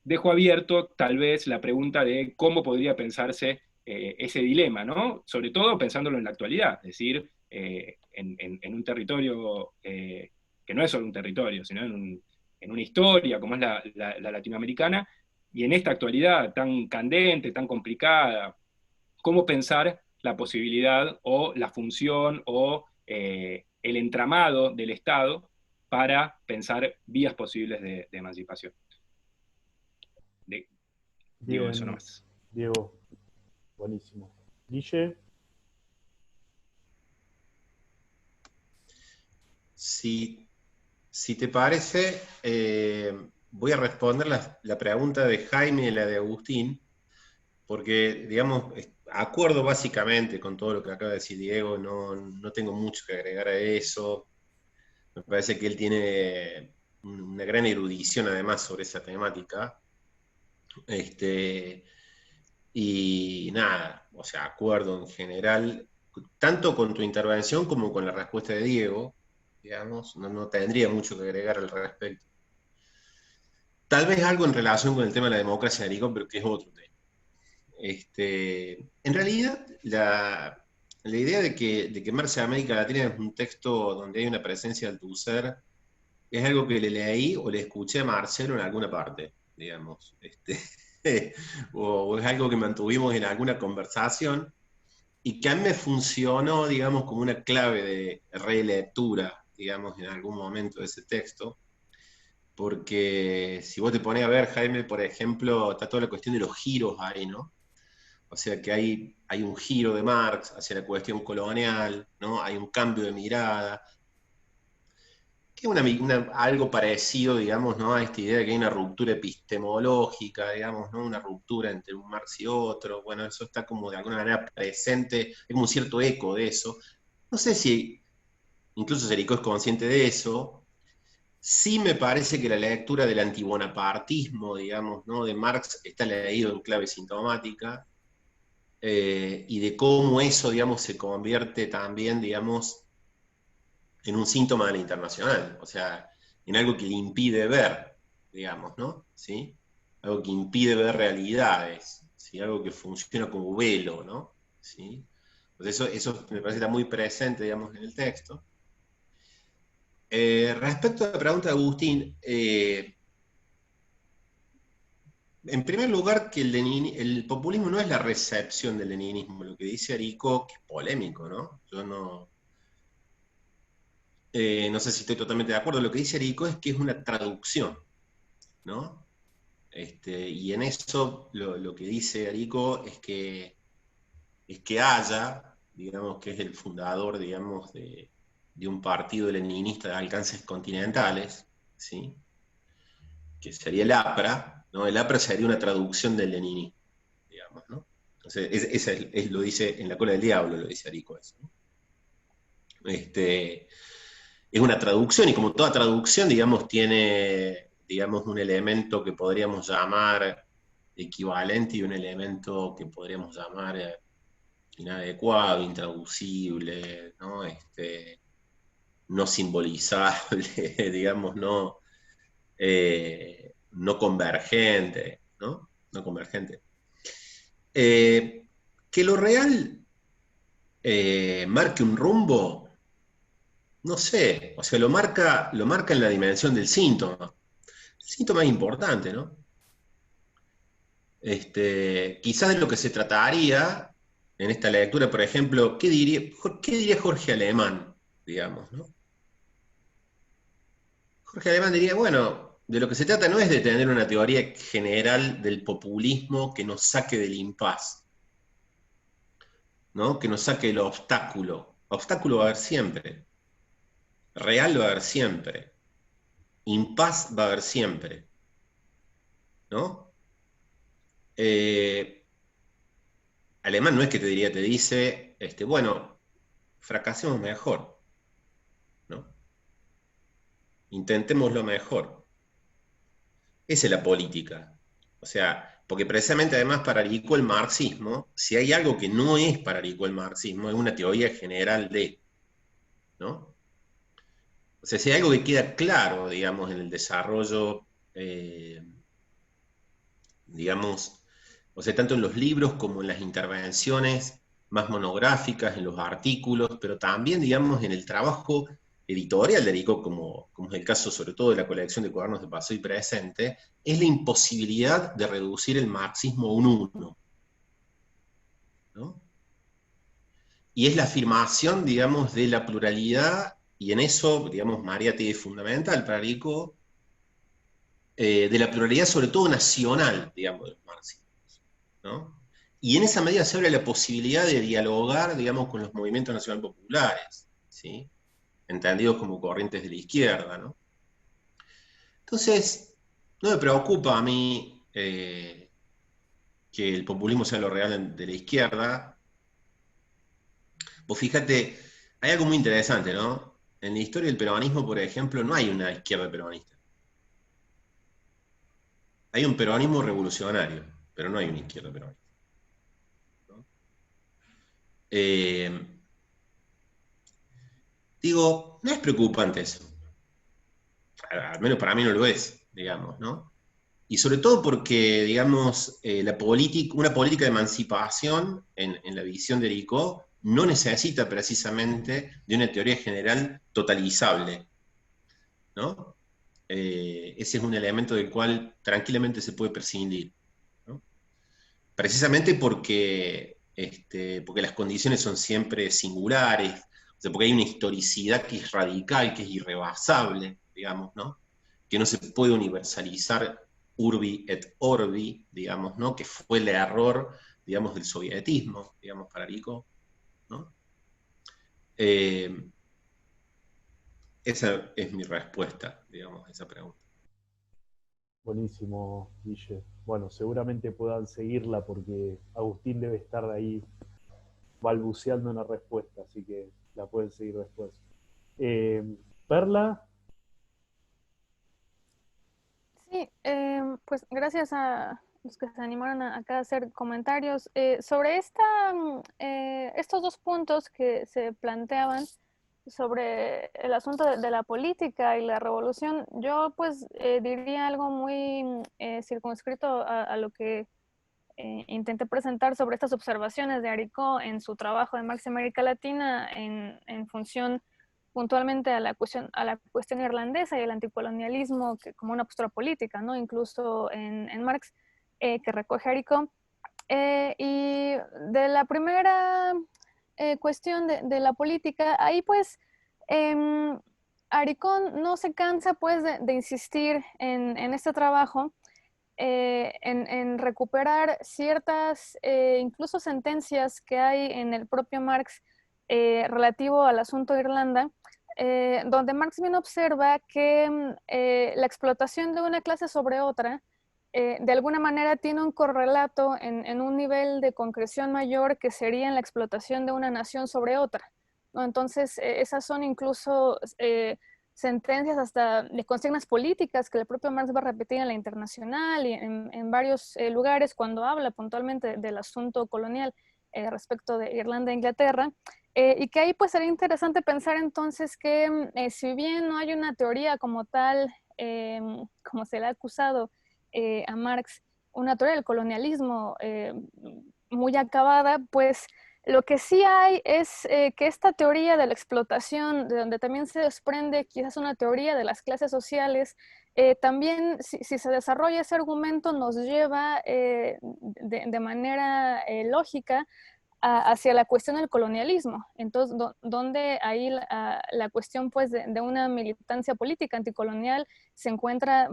dejo abierto tal vez la pregunta de cómo podría pensarse ese dilema, ¿no? Sobre todo pensándolo en la actualidad, es decir, en un territorio que no es solo un territorio, sino en una historia como es la latinoamericana, y en esta actualidad tan candente, tan complicada, cómo pensar la posibilidad o la función o el entramado del Estado para pensar vías posibles de emancipación. Digo eso nomás. Diego, buenísimo. Guille. Si te parece, voy a responder la pregunta de Jaime y la de Agustín, porque, digamos, acuerdo básicamente con todo lo que acaba de decir Diego, no tengo mucho que agregar a eso. Me parece que él tiene una gran erudición además sobre esa temática. Y nada, o sea, acuerdo en general, tanto con tu intervención como con la respuesta de Diego, digamos, no tendría mucho que agregar al respecto. Tal vez algo en relación con el tema de la democracia de Aricó, pero que es otro tema. En realidad, la idea de que Marx en América Latina es un texto donde hay una presencia del Althusser es algo que le leí o le escuché a Marcelo en alguna parte, digamos. O es algo que mantuvimos en alguna conversación y que a mí me funcionó, digamos, como una clave de relectura, digamos, en algún momento de ese texto. Porque si vos te pones a ver, Jaime, por ejemplo, está toda la cuestión de los giros ahí, ¿no? O sea que hay un giro de Marx hacia la cuestión colonial, ¿no? Hay un cambio de mirada, que es algo parecido, digamos, ¿no? A esta idea de que hay una ruptura epistemológica, digamos, ¿no? Una ruptura entre un Marx y otro. Bueno, eso está como de alguna manera presente, hay como un cierto eco de eso. No sé si incluso Jericó es consciente de eso. Sí me parece que la lectura del antibonapartismo, digamos, ¿no? De Marx está leído en clave sintomática, y de cómo eso, digamos, se convierte también, digamos, en un síntoma de la internacional, o sea, en algo que le impide ver, digamos, ¿no? ¿Sí? Algo que impide ver realidades, ¿sí? Algo que funciona como velo, ¿no? ¿Sí? Pues eso me parece que está muy presente, digamos, en el texto. Respecto a la pregunta de Agustín, en primer lugar, que el populismo no es la recepción del leninismo, lo que dice Arico, que es polémico, ¿no? Yo no sé si estoy totalmente de acuerdo, lo que dice Arico es que es una traducción, ¿no? Y en eso lo que dice Arico es que Haya, digamos, que es el fundador, digamos, de un partido leninista de alcances continentales, ¿sí? Que sería el APRA, ¿no? El APRA sería una traducción del leninismo, digamos, ¿no? Entonces, lo dice en La cola del diablo, lo dice Arico eso, ¿no? Es una traducción, y como toda traducción, digamos, tiene, digamos, un elemento que podríamos llamar equivalente y un elemento que podríamos llamar inadecuado, intraducible, ¿no? No simbolizable, digamos, no convergente, ¿no? No convergente. Que lo real marque un rumbo, no sé, o sea, lo marca en la dimensión del síntoma. El síntoma es importante, ¿no? Quizás de lo que se trataría en esta lectura, por ejemplo, ¿qué diría Jorge Alemán, digamos, ¿no? Jorge Alemán diría, bueno, de lo que se trata no es de tener una teoría general del populismo que nos saque del impas, ¿no? Que nos saque del obstáculo. Obstáculo va a haber siempre. Real va a haber siempre. Impas va a haber siempre. ¿No? Alemán no es que te dice, bueno, fracasemos mejor, ¿no? Intentémoslo mejor. Esa es la política. O sea, porque precisamente además para Arico el marxismo, si hay algo que no es para Arico el marxismo, es una teoría general de, ¿no? O sea, si hay algo que queda claro, digamos, en el desarrollo, digamos, o sea, tanto en los libros como en las intervenciones más monográficas, en los artículos, pero también, digamos, en el trabajo editorial de Arico, como es el caso sobre todo de la colección de cuadernos de pasado y presente, es la imposibilidad de reducir el marxismo a un uno, ¿no? Y es la afirmación, digamos, de la pluralidad, y en eso, digamos, Mariátegui es fundamental para Arico, de la pluralidad sobre todo nacional, digamos, del marxismo, ¿no? Y en esa medida se abre la posibilidad de dialogar, digamos, con los movimientos nacional populares, ¿sí? Entendidos como corrientes de la izquierda, ¿no? Entonces, no me preocupa a mí que el populismo sea lo real de la izquierda. Vos fíjate, hay algo muy interesante, ¿no? En la historia del peronismo, por ejemplo, no hay una izquierda peronista. Hay un peronismo revolucionario, pero no hay una izquierda peronista, ¿no? Digo, no es preocupante eso. Al menos para mí no lo es, digamos, ¿no? Y sobre todo porque, digamos, una política de emancipación, en la visión de Aricó, no necesita precisamente de una teoría general totalizable, ¿no? Ese es un elemento del cual tranquilamente se puede prescindir, ¿no? Precisamente porque las condiciones son siempre singulares, o sea, porque hay una historicidad que es radical, que es irrebasable, digamos, ¿no? Que no se puede universalizar urbi et orbi, digamos, ¿no? Que fue el error, digamos, del sovietismo, digamos, para Rico, ¿no? Esa es mi respuesta, digamos, a esa pregunta. Buenísimo, Guille. Bueno, seguramente puedan seguirla porque Agustín debe estar ahí balbuceando una respuesta, así que la pueden seguir después. Perla. Sí, pues gracias a los que se animaron acá a hacer comentarios. Sobre estos dos puntos que se planteaban sobre el asunto de la política y la revolución, yo pues diría algo muy circunscrito a lo que intenté presentar sobre estas observaciones de Aricó en su trabajo de Marx y América Latina en función puntualmente a la cuestión irlandesa y el anticolonialismo como una postura política, ¿no? Incluso en Marx, que recoge Aricó. Y de la primera cuestión de la política, ahí pues Aricó no se cansa pues de insistir en este trabajo, en recuperar ciertas, incluso sentencias que hay en el propio Marx relativo al asunto de Irlanda, donde Marx bien observa que la explotación de una clase sobre otra, de alguna manera tiene un correlato en un nivel de concreción mayor que sería en la explotación de una nación sobre otra, ¿no? Entonces, esas son incluso sentencias hasta de consignas políticas que el propio Marx va a repetir en la Internacional y en varios lugares cuando habla puntualmente del asunto colonial respecto de Irlanda e Inglaterra. Y que ahí pues sería interesante pensar entonces que si bien no hay una teoría como tal, como se le ha acusado a Marx, una teoría del colonialismo muy acabada, pues lo que sí hay es que esta teoría de la explotación, de donde también se desprende quizás una teoría de las clases sociales, también si se desarrolla ese argumento nos lleva de manera lógica hacia la cuestión del colonialismo. Entonces, donde ahí la cuestión pues de una militancia política anticolonial se encuentra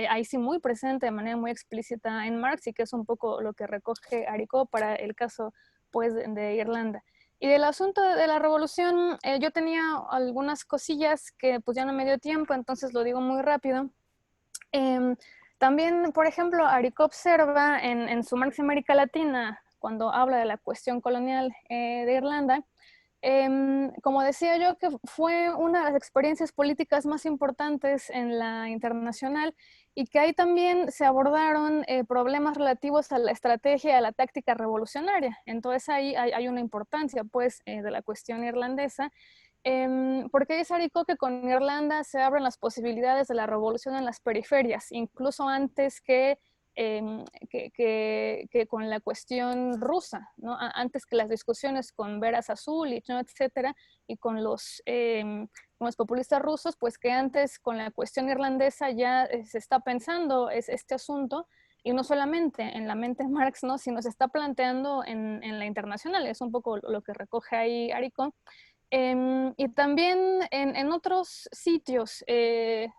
ahí sí muy presente de manera muy explícita en Marx, y que es un poco lo que recoge Aricó para el caso pues de Irlanda. Y del asunto de la revolución, yo tenía algunas cosillas que pues ya no me dio tiempo, entonces lo digo muy rápido. También, por ejemplo, Aricó observa en su Marx y América Latina, cuando habla de la cuestión colonial de Irlanda, como decía yo, que fue una de las experiencias políticas más importantes en la Internacional, y que ahí también se abordaron problemas relativos a la estrategia y a la táctica revolucionaria. Entonces ahí hay una importancia pues de la cuestión irlandesa, porque dice Aricó que con Irlanda se abren las posibilidades de la revolución en las periferias, incluso antes que con la cuestión rusa, ¿no? Antes que las discusiones con Veras Azul y ¿no? etcétera, y con los populistas rusos, pues que antes con la cuestión irlandesa ya se está pensando este asunto, y no solamente en la mente de Marx, ¿no? Sino se está planteando en la Internacional. Es un poco lo que recoge ahí Aricó. Y también en otros sitios que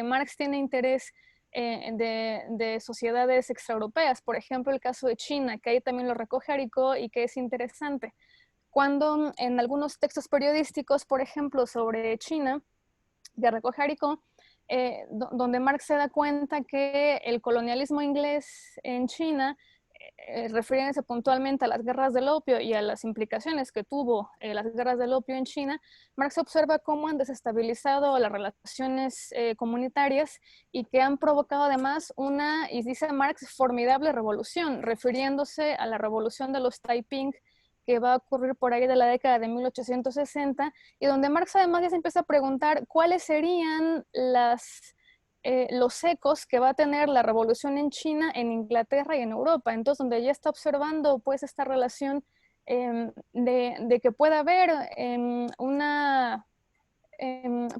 Marx tiene interés de sociedades extraeuropeas, por ejemplo el caso de China, que ahí también lo recoge Aricó y que es interesante. Cuando en algunos textos periodísticos, por ejemplo sobre China, que recoge Aricó, donde Marx se da cuenta que el colonialismo inglés en China, refiriéndose puntualmente a las guerras del opio y a las implicaciones que tuvo las guerras del opio en China, Marx observa cómo han desestabilizado las relaciones comunitarias y que han provocado además una, y dice Marx, formidable revolución, refiriéndose a la revolución de los Taiping, que va a ocurrir por ahí de la década de 1860, y donde Marx además ya se empieza a preguntar cuáles serían las los ecos que va a tener la revolución en China, en Inglaterra y en Europa. Entonces, donde ya está observando pues esta relación de que pueda haber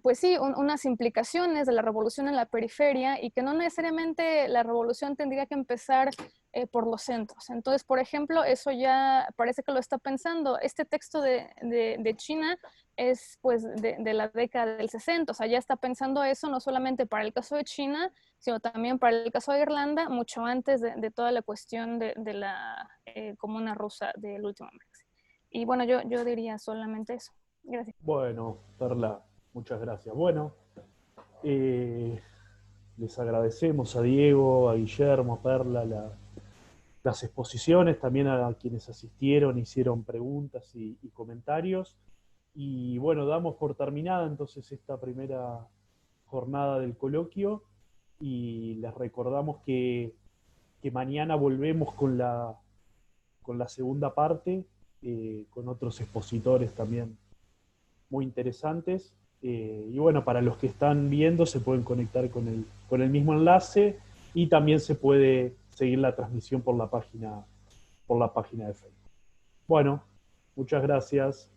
pues sí, unas implicaciones de la revolución en la periferia y que no necesariamente la revolución tendría que empezar por los centros. Entonces, por ejemplo, eso ya parece que lo está pensando. Este texto de China es pues de la década del 60, o sea, ya está pensando eso no solamente para el caso de China, sino también para el caso de Irlanda, mucho antes de toda la cuestión de la comuna rusa del último Brexit. Y bueno, yo diría solamente eso. Gracias. Bueno, Perla, muchas gracias. Bueno, les agradecemos a Diego, a Guillermo, a Perla, las exposiciones, también a quienes asistieron, hicieron preguntas y comentarios. Y bueno, damos por terminada entonces esta primera jornada del coloquio y les recordamos que mañana volvemos con la segunda parte, con otros expositores también muy interesantes. Y bueno, para los que están viendo se pueden conectar con el mismo enlace y también se puede seguir la transmisión por la página de Facebook. Bueno, muchas gracias.